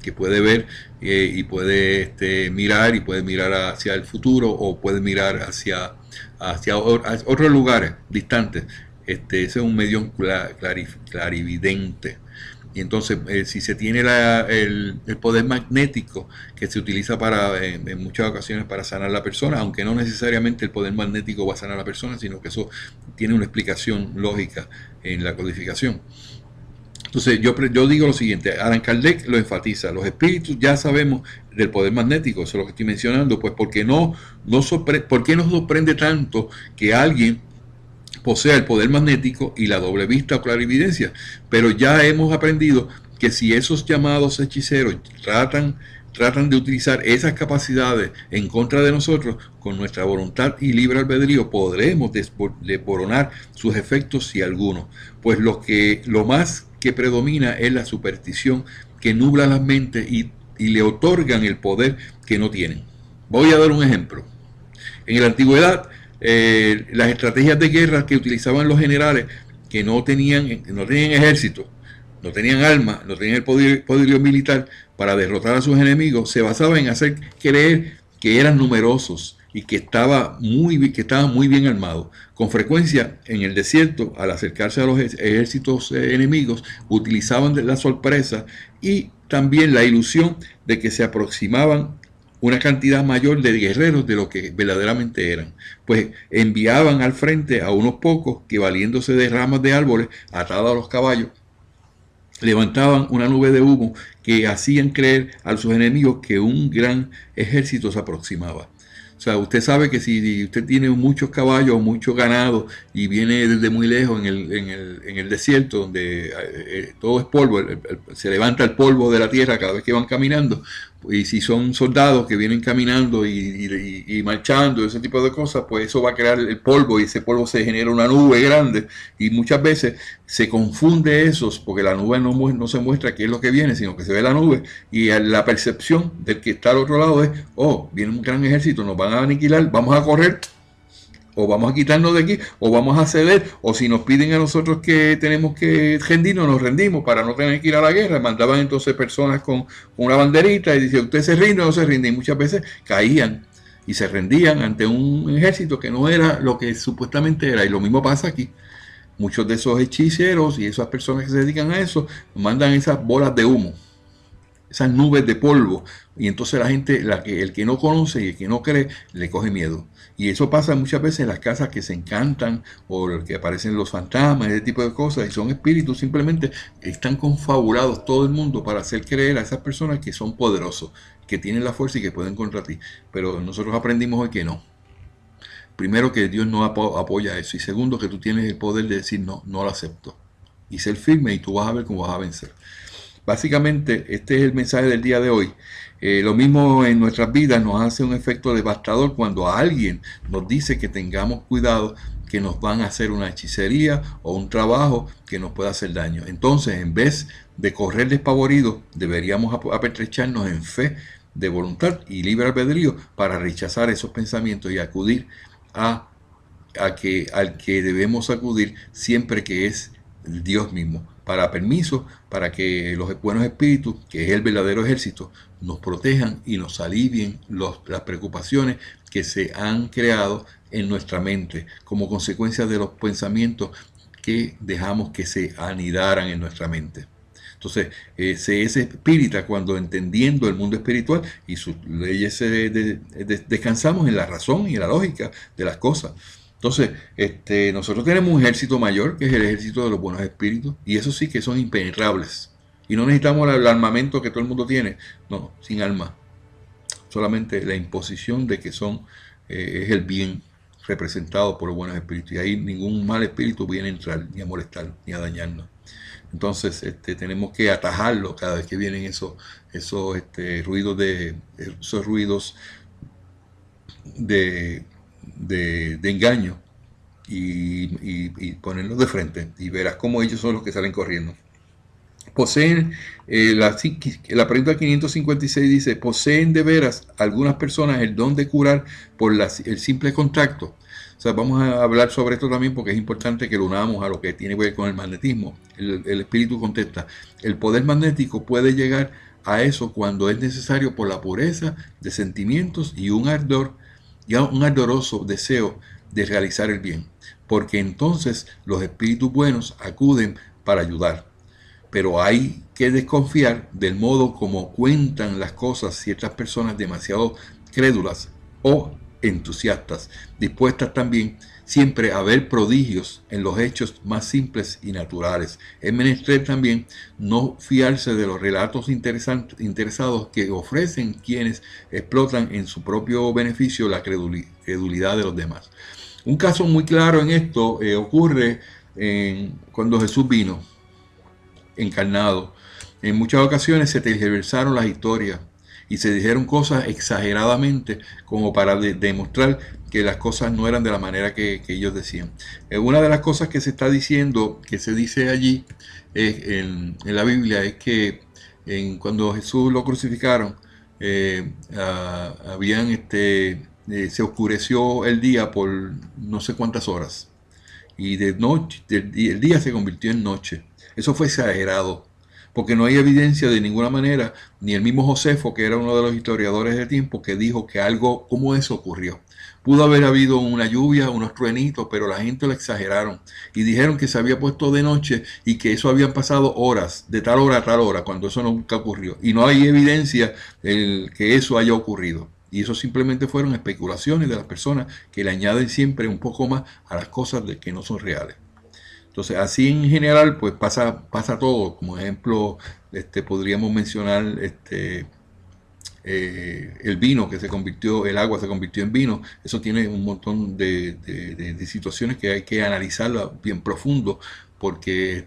que puede ver y puede mirar, y puede mirar hacia el futuro, o puede mirar hacia otros lugares distantes. Ese es un medium clarividente. Y entonces, si se tiene el poder magnético, que se utiliza en muchas ocasiones para sanar a la persona, aunque no necesariamente el poder magnético va a sanar a la persona, sino que eso tiene una explicación lógica en la codificación. Entonces, yo digo lo siguiente: Allan Kardec lo enfatiza: los espíritus ya sabemos del poder magnético, eso es lo que estoy mencionando, pues ¿por qué nos sorprende tanto que alguien posea el poder magnético y la doble vista o clarividencia? Pero ya hemos aprendido que si esos llamados hechiceros tratan de utilizar esas capacidades en contra de nosotros, con nuestra voluntad y libre albedrío podremos desboronar sus efectos, si alguno. Pues lo más que predomina es la superstición, que nubla las mentes y le otorgan el poder que no tienen. Voy a dar un ejemplo. En la antigüedad, las estrategias de guerra que utilizaban los generales, que no tenían ejército, no tenían armas, no tenían el poderío militar para derrotar a sus enemigos, se basaba en hacer creer que eran numerosos y que estaban muy bien armados. Con frecuencia, en el desierto, al acercarse a los ejércitos enemigos, utilizaban la sorpresa y también la ilusión de que se aproximaban una cantidad mayor de guerreros de lo que verdaderamente eran, pues enviaban al frente a unos pocos que, valiéndose de ramas de árboles atadas a los caballos, levantaban una nube de humo que hacían creer a sus enemigos que un gran ejército se aproximaba. O sea, usted sabe que si usted tiene muchos caballos o mucho ganado y viene desde muy lejos en el desierto, donde todo es polvo, se levanta el polvo de la tierra cada vez que van caminando, y si son soldados que vienen caminando y marchando, ese tipo de cosas, pues eso va a crear el polvo y ese polvo se genera una nube grande y muchas veces se confunde eso porque la nube no se muestra qué es lo que viene, sino que se ve la nube y la percepción del que está al otro lado es, oh, viene un gran ejército, nos van a aniquilar, vamos a correr, o vamos a quitarnos de aquí, o vamos a ceder, o si nos piden a nosotros que tenemos que rendirnos, nos rendimos para no tener que ir a la guerra. Mandaban entonces personas con una banderita y decían, usted se rinde o no se rinde, y muchas veces caían y se rendían ante un ejército que no era lo que supuestamente era, y lo mismo pasa aquí. Muchos de esos hechiceros y esas personas que se dedican a eso mandan esas bolas de humo, esas nubes de polvo, y entonces la gente, el que no conoce y el que no cree, le coge miedo. Y eso pasa muchas veces en las casas que se encantan o que aparecen los fantasmas, ese tipo de cosas, y son espíritus, simplemente están confabulados todo el mundo para hacer creer a esas personas que son poderosos, que tienen la fuerza y que pueden contra ti. Pero nosotros aprendimos hoy que no. Primero, que Dios no apoya eso, y segundo, que tú tienes el poder de decir no, no lo acepto, y ser firme, y tú vas a ver cómo vas a vencer. Básicamente, este es el mensaje del día de hoy. Lo mismo en nuestras vidas nos hace un efecto devastador cuando alguien nos dice que tengamos cuidado, que nos van a hacer una hechicería o un trabajo que nos pueda hacer daño. Entonces, en vez de correr despavoridos, deberíamos apertrecharnos en fe, de voluntad y libre albedrío para rechazar esos pensamientos y acudir al que debemos acudir siempre, que es Dios mismo, para permiso, para que los buenos espíritus, que es el verdadero ejército, nos protejan y nos alivien las preocupaciones que se han creado en nuestra mente como consecuencia de los pensamientos que dejamos que se anidaran en nuestra mente. Entonces, se es espírita cuando, entendiendo el mundo espiritual y sus leyes, descansamos en la razón y en la lógica de las cosas. Entonces, nosotros tenemos un ejército mayor, que es el ejército de los buenos espíritus, y esos sí que son impenetrables. Y no necesitamos el armamento que todo el mundo tiene, no, sin arma. Solamente la imposición de que es el bien representado por los buenos espíritus. Y ahí ningún mal espíritu viene a entrar, ni a molestar, ni a dañarnos. Entonces, tenemos que atajarlo cada vez que vienen esos ruidos de engaño, y ponerlos de frente, y verás cómo ellos son los que salen corriendo. Poseen, la pregunta 556 dice, ¿poseen de veras algunas personas el don de curar por el simple contacto? O sea, vamos a hablar sobre esto también porque es importante que lo unamos a lo que tiene que ver con el magnetismo. El espíritu contesta, el poder magnético puede llegar a eso cuando es necesario por la pureza de sentimientos y un ardoroso deseo de realizar el bien, porque entonces los espíritus buenos acuden para ayudar. Pero hay que desconfiar del modo como cuentan las cosas ciertas personas demasiado crédulas o entusiastas, dispuestas también siempre a ver prodigios en los hechos más simples y naturales. Es menester también no fiarse de los relatos interesados que ofrecen quienes explotan en su propio beneficio la credulidad de los demás. Un caso muy claro en esto ocurre cuando Jesús vino encarnado. En muchas ocasiones se tergiversaron las historias y se dijeron cosas exageradamente como para demostrar que las cosas no eran de la manera que ellos decían. Una de las cosas que se está diciendo, que se dice allí en la Biblia, es que cuando Jesús lo crucificaron, se oscureció el día por no sé cuántas horas, y de noche, el día se convirtió en noche. Eso fue exagerado, porque no hay evidencia de ninguna manera, ni el mismo Josefo, que era uno de los historiadores de tiempo, que dijo que algo como eso ocurrió. Pudo haber habido una lluvia, unos truenitos, pero la gente lo exageraron y dijeron que se había puesto de noche y que eso habían pasado horas, de tal hora a tal hora, cuando eso nunca ocurrió. Y no hay evidencia que eso haya ocurrido. Y eso simplemente fueron especulaciones de las personas que le añaden siempre un poco más a las cosas que no son reales. Entonces, así en general, pues pasa todo. Como ejemplo, podríamos mencionar el vino que se convirtió, el agua se convirtió en vino. Eso tiene un montón de situaciones que hay que analizarla bien profundo, porque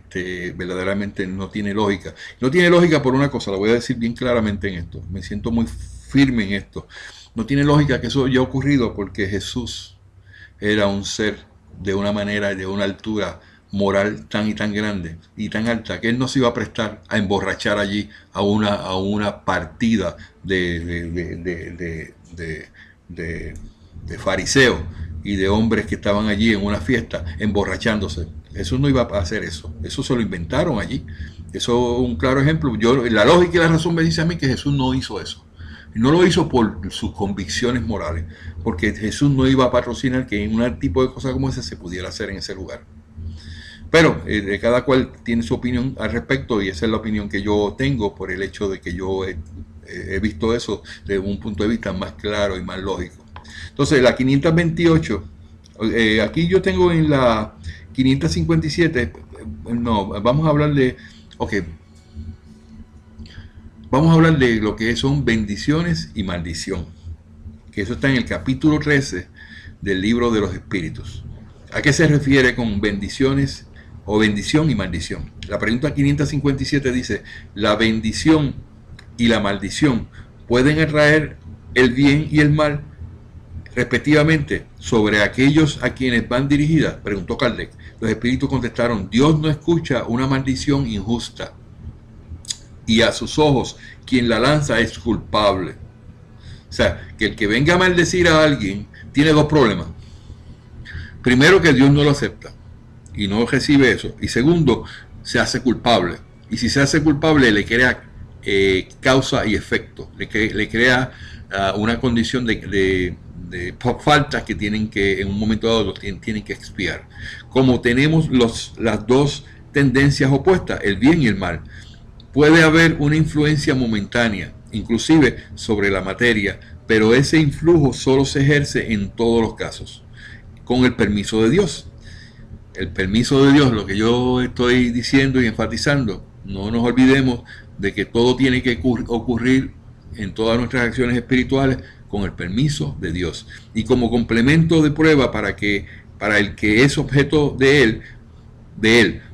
verdaderamente no tiene lógica. No tiene lógica por una cosa, la voy a decir bien claramente en esto. Me siento muy firme en esto. No tiene lógica que eso haya ocurrido porque Jesús era un ser de una manera, de una altura moral tan y tan grande y tan alta que él no se iba a prestar a emborrachar allí a una partida de fariseos y de hombres que estaban allí en una fiesta emborrachándose. Jesús no iba a hacer eso. Eso se lo inventaron allí. Eso es un claro ejemplo. La lógica y la razón me dice a mí que Jesús no hizo eso. No lo hizo por sus convicciones morales, porque Jesús no iba a patrocinar que un tipo de cosa como esa se pudiera hacer en ese lugar. Pero cada cual tiene su opinión al respecto, y esa es la opinión que yo tengo por el hecho de que yo he visto eso desde un punto de vista más claro y más lógico. Entonces, la 528, aquí yo tengo en la 557, no, vamos a hablar de, ok, vamos a hablar de lo que son bendiciones y maldición, que eso está en el capítulo 13 del libro de los espíritus. ¿A qué se refiere con bendiciones o bendición y maldición? La pregunta 557 dice, ¿la bendición y la maldición pueden atraer el bien y el mal respectivamente sobre aquellos a quienes van dirigidas? Preguntó Kardec. Los espíritus contestaron, Dios no escucha una maldición injusta, y a sus ojos quien la lanza es culpable. O sea, que el que venga a maldecir a alguien tiene dos problemas. Primero, que Dios no lo acepta y no recibe eso. Y segundo, se hace culpable. Y si se hace culpable, le crea causa y efecto. Le crea una condición de faltas que tienen que, en un momento dado, tienen que expiar. Como tenemos las dos tendencias opuestas, el bien y el mal, puede haber una influencia momentánea, inclusive sobre la materia, pero ese influjo solo se ejerce en todos los casos, con el permiso de Dios. El permiso de Dios, lo que yo estoy diciendo y enfatizando, no nos olvidemos de que todo tiene que ocurrir en todas nuestras acciones espirituales con el permiso de Dios. Y como complemento de prueba para el que es objeto de él.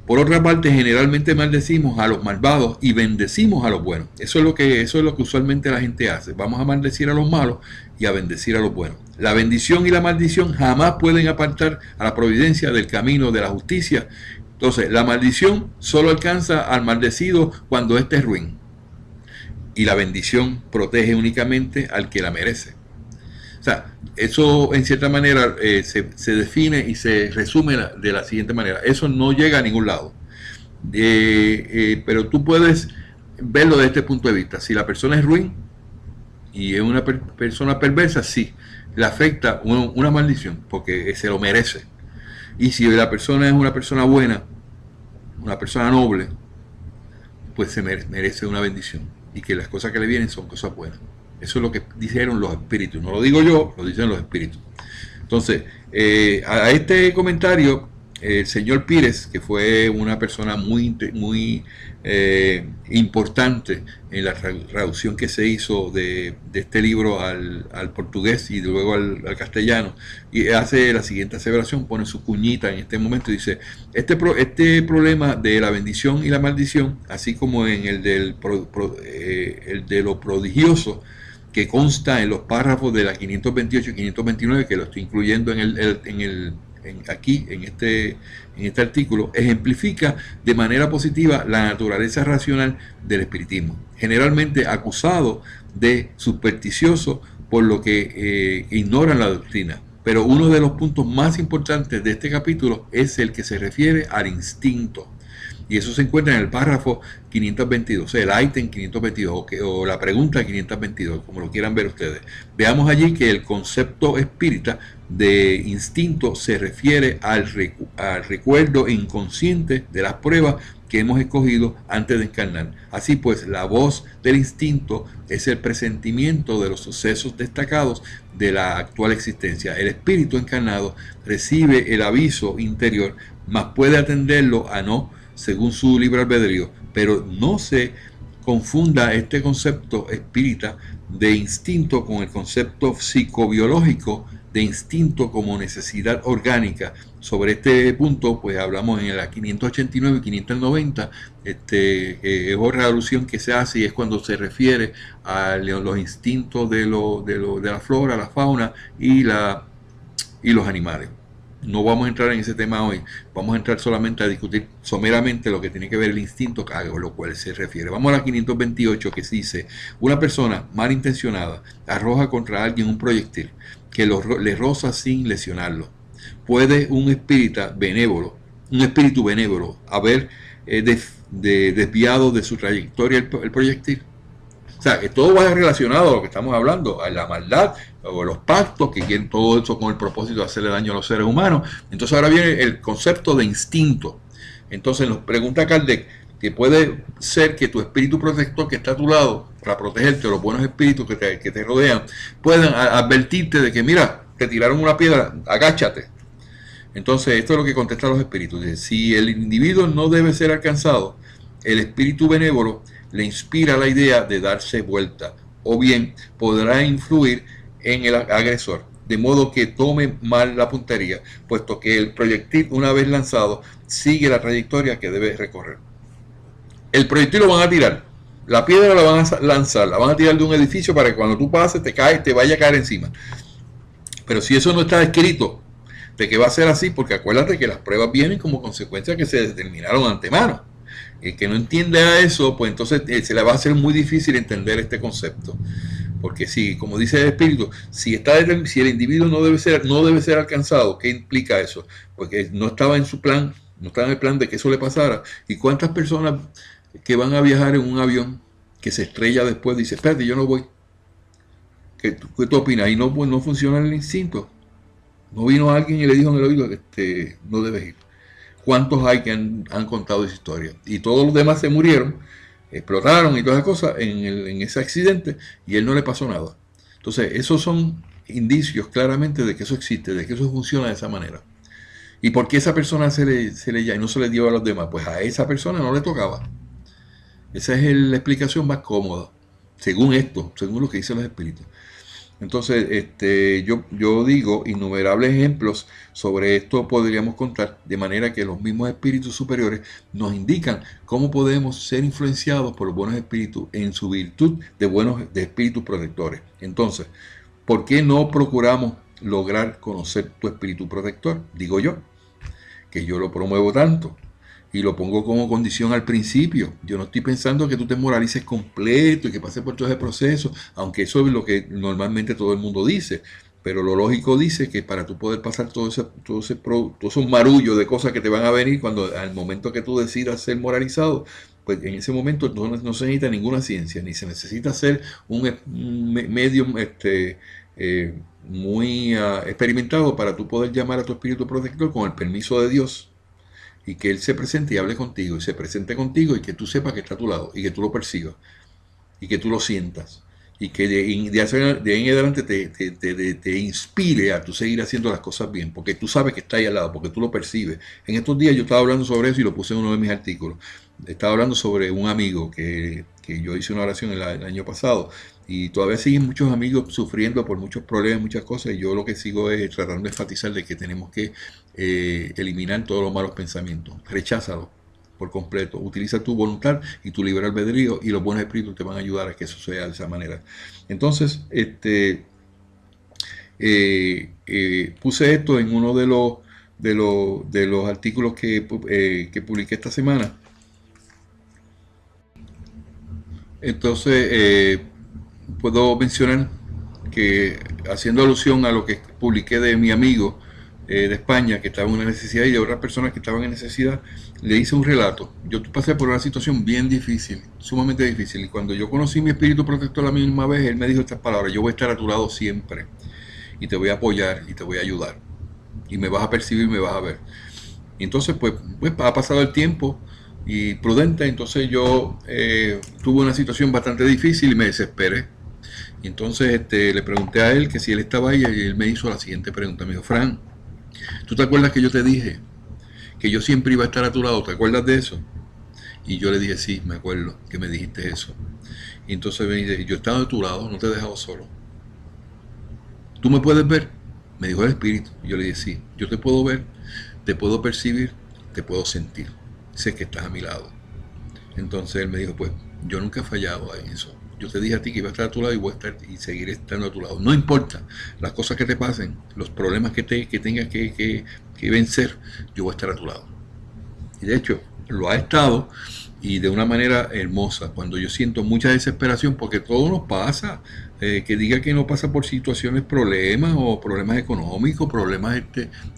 Por otra parte, generalmente maldecimos a los malvados y bendecimos a los buenos. Eso es lo que usualmente la gente hace. Vamos a maldecir a los malos y a bendecir a los buenos. La bendición y la maldición jamás pueden apartar a la providencia del camino de la justicia. Entonces, la maldición solo alcanza al maldecido cuando éste es ruin. Y la bendición protege únicamente al que la merece. O sea, eso en cierta manera se define y se resume de la siguiente manera. Eso no llega a ningún lado. Pero tú puedes verlo desde este punto de vista. Si la persona es ruin y es una persona perversa, sí, le afecta una maldición porque se lo merece. Y si la persona es una persona buena, una persona noble, pues se merece una bendición. Y que las cosas que le vienen son cosas buenas. Eso es lo que dijeron los espíritus. No lo digo yo, lo dicen los espíritus. Entonces, a este comentario, el señor Pires, que fue una persona muy importante en la traducción que se hizo de este libro al portugués y luego al castellano, y hace la siguiente aseveración, pone su cuñita en este momento y dice, este problema de la bendición y la maldición, así como en el de lo prodigioso, que consta en los párrafos de la 528 y 529, que lo estoy incluyendo aquí en este artículo, ejemplifica de manera positiva la naturaleza racional del espiritismo, generalmente acusado de supersticioso por lo que ignoran la doctrina. Pero uno de los puntos más importantes de este capítulo es el que se refiere al instinto. Y eso se encuentra en el párrafo 522, el ítem 522, o la pregunta 522, como lo quieran ver ustedes. Veamos allí que el concepto espírita de instinto se refiere al recuerdo inconsciente de las pruebas que hemos escogido antes de encarnar. Así pues, la voz del instinto es el presentimiento de los sucesos destacados de la actual existencia. El espíritu encarnado recibe el aviso interior más puede atenderlo a no, según su libre albedrío. Pero no se confunda este concepto espírita de instinto con el concepto psicobiológico de instinto como necesidad orgánica. Sobre este punto, pues hablamos en la 589 y 590, es otra alusión que se hace y es cuando se refiere a los instintos de la flora, la fauna y los animales. No vamos a entrar en ese tema hoy, vamos a entrar solamente a discutir someramente lo que tiene que ver el instinto, a lo cual se refiere. Vamos a la 528, que dice: una persona malintencionada arroja contra alguien un proyectil que le roza sin lesionarlo. ¿Puede un espíritu benévolo haber desviado de su trayectoria el proyectil? O sea, que todo va relacionado a lo que estamos hablando, a la maldad, o los pactos, que quieren todo eso con el propósito de hacerle daño a los seres humanos. Entonces ahora viene el concepto de instinto. Entonces nos pregunta Kardec, que puede ser que tu espíritu protector que está a tu lado, para protegerte, los buenos espíritus que te rodean, puedan advertirte de que, mira, te tiraron una piedra, agáchate. Entonces esto es lo que contestan los espíritus. Dice, si el individuo no debe ser alcanzado, el espíritu benévolo le inspira la idea de darse vuelta, o bien podrá influir en el agresor, de modo que tome mal la puntería, puesto que el proyectil, una vez lanzado, sigue la trayectoria que debe recorrer. El proyectil lo van a tirar, la piedra la van a lanzar, la van a tirar de un edificio para que cuando tú pases te vaya a caer encima. Pero si eso no está escrito, de que va a ser así, porque acuérdate que las pruebas vienen como consecuencia que se determinaron antemano. El que no entiende a eso, pues entonces se le va a hacer muy difícil entender este concepto. Porque si, como dice el espíritu, si el individuo no debe ser alcanzado, ¿qué implica eso? Porque no estaba en su plan, no estaba en el plan de que eso le pasara. ¿Y cuántas personas que van a viajar en un avión que se estrella después dicen, espérate, yo no voy? ¿Qué tú opinas? Y no, pues no funciona el instinto. No vino alguien y le dijo en el oído, no debes ir. ¿Cuántos hay que han contado esa historia? Y todos los demás se murieron, explotaron y todas esas cosas en ese accidente, y a él no le pasó nada. Entonces, esos son indicios claramente de que eso existe, de que eso funciona de esa manera. ¿Y por qué esa persona se le y no se le dio a los demás? Pues a esa persona no le tocaba. Esa es la explicación más cómoda, según esto, según lo que dicen los espíritus. Entonces, yo digo, innumerables ejemplos sobre esto podríamos contar, de manera que los mismos espíritus superiores nos indican cómo podemos ser influenciados por los buenos espíritus en su virtud de espíritus protectores. Entonces, ¿por qué no procuramos lograr conocer tu espíritu protector? Digo yo, que yo lo promuevo tanto. Y lo pongo como condición al principio. Yo no estoy pensando que tú te moralices completo y que pases por todo ese proceso, aunque eso es lo que normalmente todo el mundo dice. Pero lo lógico dice que para tú poder pasar todo esos marullos de cosas que te van a venir al momento que tú decidas ser moralizado, pues en ese momento no se necesita ninguna ciencia, ni se necesita ser un medium muy experimentado para tú poder llamar a tu espíritu protector con el permiso de Dios. Y que Él se presente y hable contigo, y se presente contigo, y que tú sepas que está a tu lado, y que tú lo percibas, y que tú lo sientas, y que de ahí en adelante te inspire a tú seguir haciendo las cosas bien, porque tú sabes que está ahí al lado, porque tú lo percibes. En estos días yo estaba hablando sobre eso y lo puse en uno de mis artículos. Estaba hablando sobre un amigo que yo hice una oración el año pasado, y todavía siguen muchos amigos sufriendo por muchos problemas, muchas cosas, y yo lo que sigo es tratando de enfatizar de que tenemos que eliminar todos los malos pensamientos. Recházalo por completo. Utiliza tu voluntad y tu libre albedrío, y los buenos espíritus te van a ayudar a que eso sea de esa manera. Entonces, puse esto en uno de los artículos que publiqué esta semana. Entonces, puedo mencionar que, haciendo alusión a lo que publiqué de mi amigo de España, que estaba en una necesidad, y de otras personas que estaban en necesidad, le hice un relato. Yo pasé por una situación bien difícil, sumamente difícil, y cuando yo conocí mi espíritu protector la misma vez, él me dijo estas palabras: yo voy a estar a tu lado siempre, y te voy a apoyar, y te voy a ayudar, y me vas a percibir, y me vas a ver. Y entonces, pues ha pasado el tiempo, y prudente, entonces yo tuve una situación bastante difícil y me desesperé. Y entonces le pregunté a él que si él estaba ahí, y él me hizo la siguiente pregunta. Me dijo: Fran, ¿tú te acuerdas que yo te dije que yo siempre iba a estar a tu lado, ¿te acuerdas de eso? Y yo le dije, sí, me acuerdo que me dijiste eso. Y entonces me dice, yo he estado de tu lado, no te he dejado solo. ¿Tú me puedes ver? Me dijo el Espíritu. Y yo le dije, sí, yo te puedo ver, te puedo percibir, te puedo sentir. Sé que estás a mi lado. Entonces él me dijo, pues yo nunca he fallado en eso. Yo te dije a ti que iba a estar a tu lado y voy a estar y seguiré estando a tu lado. No importa las cosas que te pasen, los problemas que tengas que vencer, yo voy a estar a tu lado. Y de hecho, lo ha estado, y de una manera hermosa. Cuando yo siento mucha desesperación, porque todo nos pasa, que diga que no pasa por situaciones, problemas o problemas económicos, problemas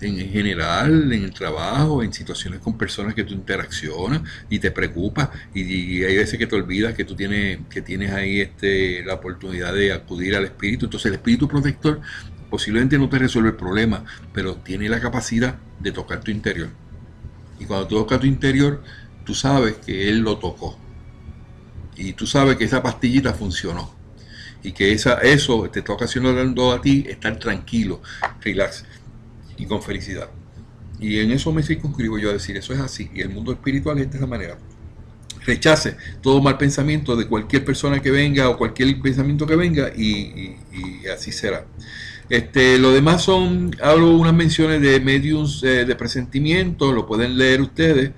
en general, en el trabajo, en situaciones con personas que tú interaccionas y te preocupas, y hay veces que te olvidas que tú tienes ahí la oportunidad de acudir al Espíritu. Entonces el Espíritu protector posiblemente no te resuelve el problema, pero tiene la capacidad de tocar tu interior. Y cuando toca tu interior, tú sabes que Él lo tocó. Y tú sabes que esa pastillita funcionó. Y que eso te está ocasionando a ti estar tranquilo, relax y con felicidad. Y en eso me circunscribo yo a decir, eso es así. Y el mundo espiritual es de esa manera. Rechace todo mal pensamiento de cualquier persona que venga o cualquier pensamiento que venga, y así será. Lo demás hablo unas menciones de mediums de presentimiento, lo pueden leer ustedes.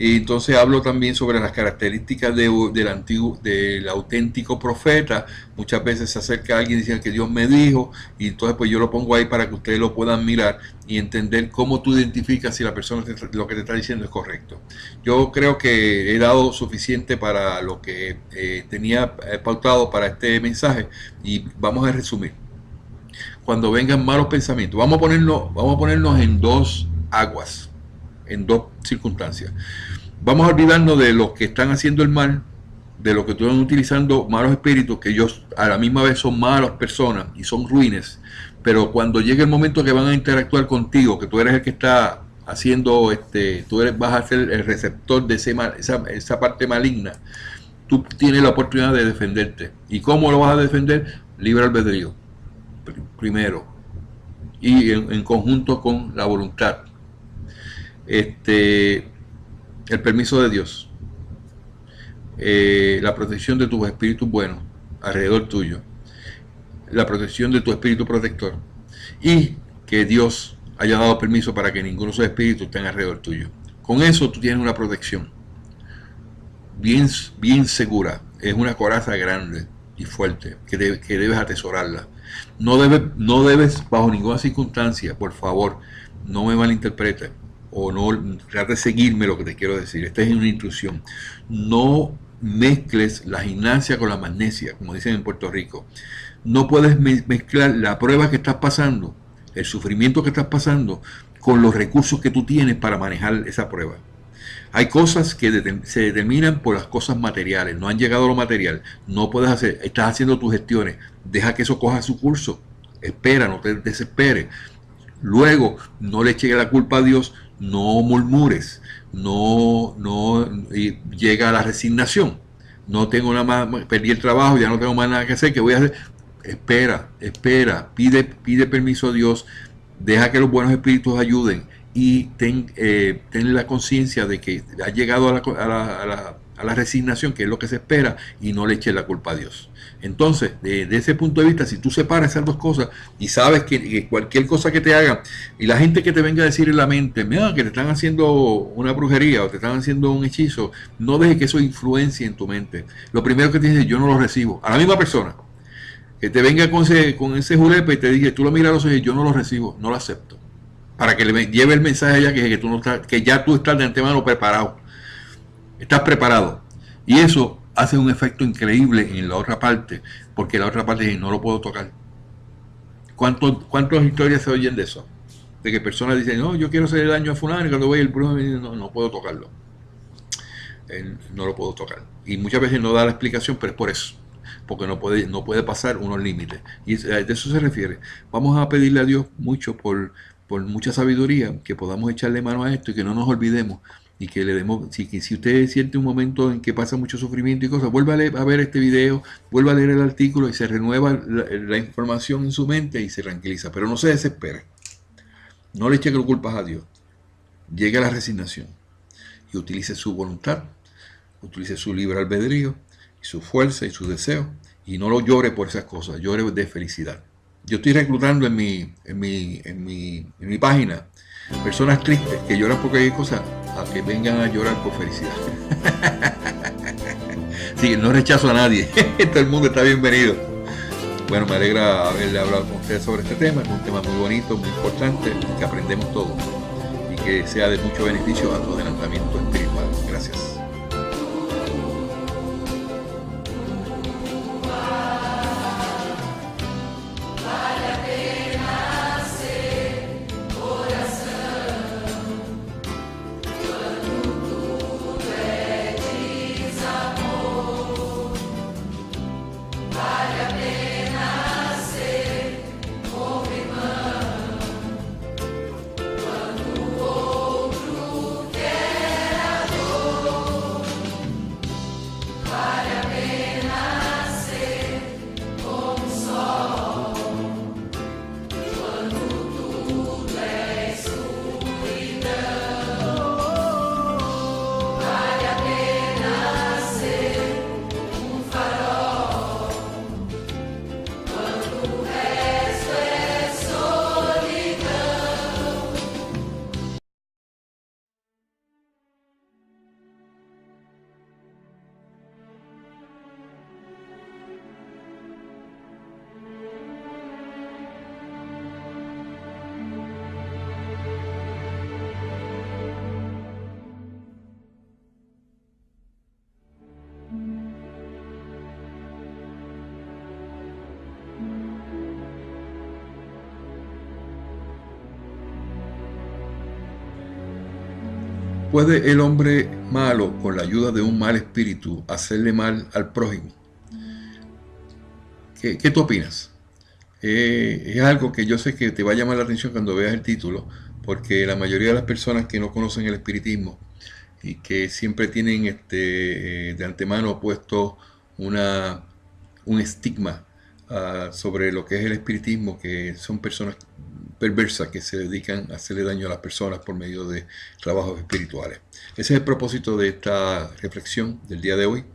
Y entonces hablo también sobre las características del auténtico profeta. Muchas veces se acerca a alguien diciendo que Dios me dijo, y entonces pues yo lo pongo ahí para que ustedes lo puedan mirar y entender cómo tú identificas si la persona lo que te está diciendo es correcto. Yo creo que he dado suficiente para lo que tenía pautado para este mensaje, y vamos a resumir. Cuando vengan malos pensamientos, vamos a ponernos en dos aguas, en dos circunstancias. Vamos a olvidarnos de los que están haciendo el mal, de los que están utilizando malos espíritus, que ellos a la misma vez son malas personas y son ruines, pero cuando llegue el momento que van a interactuar contigo, que tú eres el que está haciendo, vas a ser el receptor de esa parte maligna, tú tienes la oportunidad de defenderte. ¿Y cómo lo vas a defender? Libre albedrío, primero, y en conjunto con la voluntad. El permiso de Dios, la protección de tus espíritus buenos alrededor tuyo, la protección de tu espíritu protector, y que Dios haya dado permiso para que ninguno de esos espíritus estén alrededor tuyo. Con eso tú tienes una protección bien segura. Es una coraza grande y fuerte que debes atesorarla. No debes bajo ninguna circunstancia, por favor, no me malinterpreten o no trate de seguirme lo que te quiero decir. Esta es una instrucción. No mezcles la gimnasia con la magnesia, como dicen en Puerto Rico. No puedes mezclar la prueba que estás pasando, el sufrimiento que estás pasando, con los recursos que tú tienes para manejar esa prueba. Hay cosas que se determinan por las cosas materiales, no han llegado a lo material, no puedes hacer, estás haciendo tus gestiones, deja que eso coja su curso, espera, no te desesperes. Luego, no le eches la culpa a Dios, no murmures, no llega a la resignación. No tengo nada más, perdí el trabajo, ya no tengo más nada que hacer, ¿qué voy a hacer? Espera, pide permiso a Dios, deja que los buenos espíritus ayuden, y ten la conciencia de que ha llegado a la resignación, que es lo que se espera, y no le eches la culpa a Dios. Entonces, de ese punto de vista, si tú separas esas dos cosas y sabes que cualquier cosa que te hagan, y la gente que te venga a decir en la mente, mira, que te están haciendo una brujería o te están haciendo un hechizo, no dejes que eso influencie en tu mente. Lo primero que te dice, yo no lo recibo. A la misma persona que te venga con ese julepe y te diga, tú lo miras a los ojos y yo no lo recibo, no lo acepto. Para que le lleve el mensaje allá que ya tú estás de antemano preparado. Estás preparado. Y eso hace un efecto increíble en la otra parte, porque la otra parte dice, no lo puedo tocar. ¿Cuántas historias se oyen de eso? De que personas dicen, no, yo quiero hacer daño a fulano, y cuando voy el brujo me dice, no puedo tocarlo. No lo puedo tocar. Y muchas veces no da la explicación, pero es por eso. Porque no puede pasar unos límites. Y de eso se refiere. Vamos a pedirle a Dios mucho por mucha sabiduría, que podamos echarle mano a esto y que no nos olvidemos, y que le demos, si usted siente un momento en que pasa mucho sufrimiento y cosas, vuelva a ver este video, vuelva a leer el artículo y se renueva la información en su mente y se tranquiliza, pero no se desespere, no le eche culpas a Dios, llegue a la resignación y utilice su voluntad, utilice su libre albedrío, y su fuerza y su deseo, y no lo llore por esas cosas, llore de felicidad. Yo estoy reclutando en mi página personas tristes que lloran por cualquier cosa a que vengan a llorar por felicidad. Sí, no rechazo a nadie, todo el mundo está bienvenido. Bueno, me alegra haberle hablado con ustedes sobre este tema, es un tema muy bonito, muy importante, que aprendemos todos y que sea de mucho beneficio a tu adelantamiento espiritual. Gracias. ¿Puede el hombre malo, con la ayuda de un mal espíritu, hacerle mal al prójimo? ¿Qué tú opinas? Es algo que yo sé que te va a llamar la atención cuando veas el título, porque la mayoría de las personas que no conocen el espiritismo y que siempre tienen de antemano puesto un estigma sobre lo que es el espiritismo, que son personas perversas que se dedican a hacerle daño a las personas por medio de trabajos espirituales. Ese es el propósito de esta reflexión del día de hoy.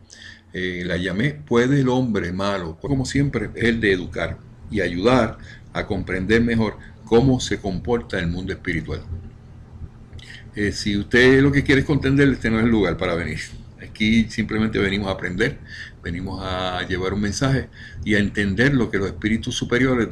La llamé ¿Puede el hombre malo? Como siempre, es el de educar y ayudar a comprender mejor cómo se comporta el mundo espiritual. Si usted lo que quiere es contender, este no es el lugar para venir. Aquí simplemente venimos a aprender, venimos a llevar un mensaje y a entender lo que los espíritus superiores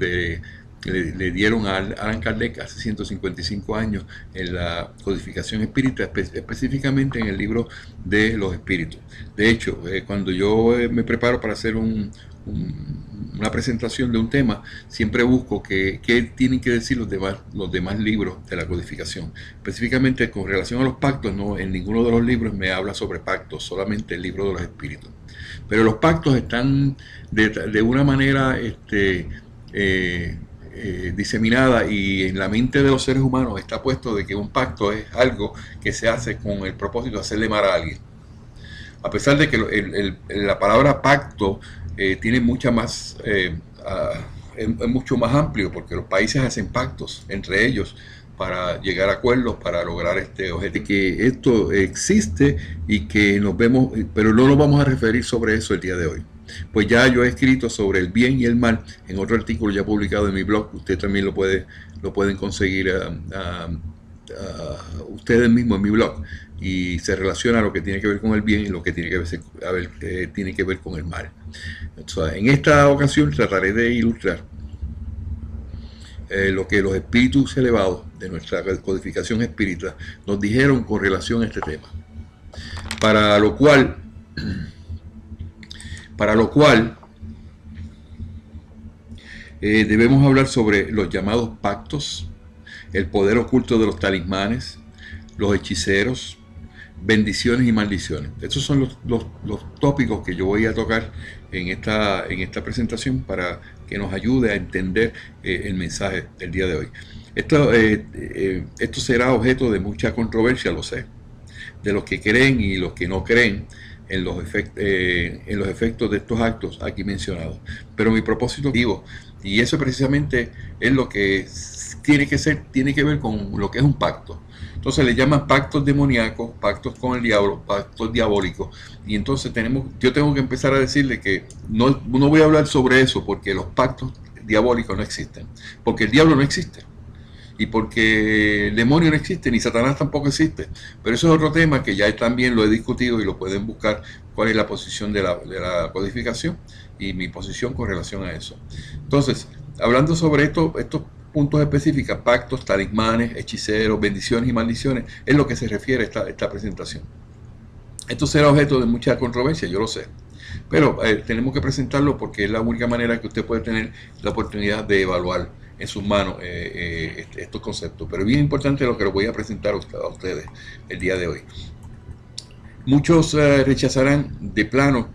le dieron a Allan Kardec hace 155 años en la codificación espírita, específicamente en el libro de los espíritus. De hecho, cuando yo me preparo para hacer una presentación de un tema, siempre busco qué tienen que decir los demás libros de la codificación. Específicamente con relación a los pactos, no, en ninguno de los libros me habla sobre pactos, solamente el libro de los espíritus. Pero los pactos están de una manera diseminada, y en la mente de los seres humanos está puesto de que un pacto es algo que se hace con el propósito de hacerle mal a alguien. A pesar de que la palabra pacto tiene mucha más, es mucho más amplio, porque los países hacen pactos entre ellos para llegar a acuerdos, para lograr este objetivo. Que esto existe y que nos vemos, pero no nos vamos a referir sobre eso el día de hoy. Pues ya yo he escrito sobre el bien y el mal en otro artículo ya publicado en mi blog. Usted también lo pueden conseguir ustedes mismos en mi blog, y se relaciona lo que tiene que ver con el bien y lo que tiene que ver con el mal. Entonces, en esta ocasión trataré de ilustrar lo que los espíritus elevados de nuestra codificación espírita nos dijeron con relación a este tema. Para lo cual debemos hablar sobre los llamados pactos, el poder oculto de los talismanes, los hechiceros, bendiciones y maldiciones. Estos son los tópicos que yo voy a tocar en esta presentación para que nos ayude a entender el mensaje del día de hoy. Esto será objeto de mucha controversia, lo sé, de los que creen y los que no creen en los efectos de estos actos aquí mencionados. Pero mi propósito vivo, y eso precisamente es lo que tiene que ver con lo que es un pacto. Entonces le llaman pactos demoníacos, pactos con el diablo, pactos diabólicos. Y entonces yo tengo que empezar a decirle que no voy a hablar sobre eso porque los pactos diabólicos no existen. Porque el diablo no existe. Y porque el demonio no existe, ni Satanás tampoco existe. Pero eso es otro tema que ya también lo he discutido y lo pueden buscar cuál es la posición de la codificación y mi posición con relación a eso. Entonces, hablando sobre estos puntos específicos, pactos, talismanes, hechiceros, bendiciones y maldiciones, es lo que se refiere a esta presentación. Esto será objeto de mucha controversia, yo lo sé. Pero tenemos que presentarlo porque es la única manera que usted puede tener la oportunidad de evaluar en sus manos estos conceptos. Pero es bien importante lo que les voy a presentar a ustedes el día de hoy. Muchos rechazarán de plano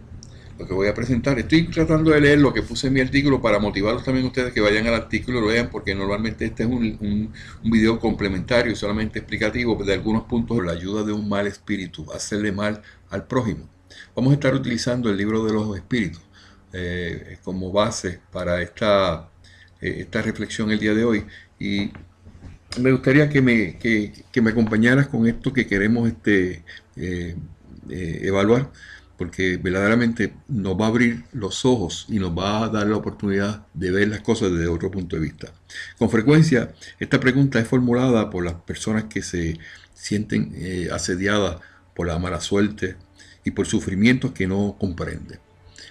lo que voy a presentar. Estoy tratando de leer lo que puse en mi artículo para motivarlos también ustedes que vayan al artículo y lo vean, porque normalmente este es un video complementario, solamente explicativo de algunos puntos. La ayuda de un mal espíritu, hacerle mal al prójimo. Vamos a estar utilizando el libro de los espíritus como base para esta reflexión el día de hoy, y me gustaría que me acompañaras con esto que queremos evaluar, porque verdaderamente nos va a abrir los ojos y nos va a dar la oportunidad de ver las cosas desde otro punto de vista. Con frecuencia esta pregunta es formulada por las personas que se sienten asediadas por la mala suerte y por sufrimientos que no comprenden.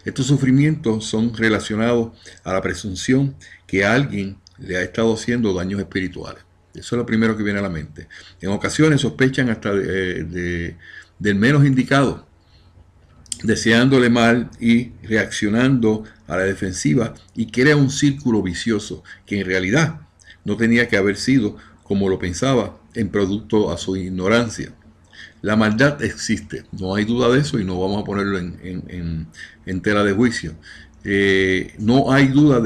Estos sufrimientos son relacionados a la presunción que alguien le ha estado haciendo daños espirituales. Eso es lo primero que viene a la mente. En ocasiones sospechan hasta del menos indicado, deseándole mal y reaccionando a la defensiva, y crea un círculo vicioso que en realidad no tenía que haber sido como lo pensaba en producto a su ignorancia. La maldad existe, no hay duda de eso, y no vamos a ponerlo en tela de juicio. No hay duda de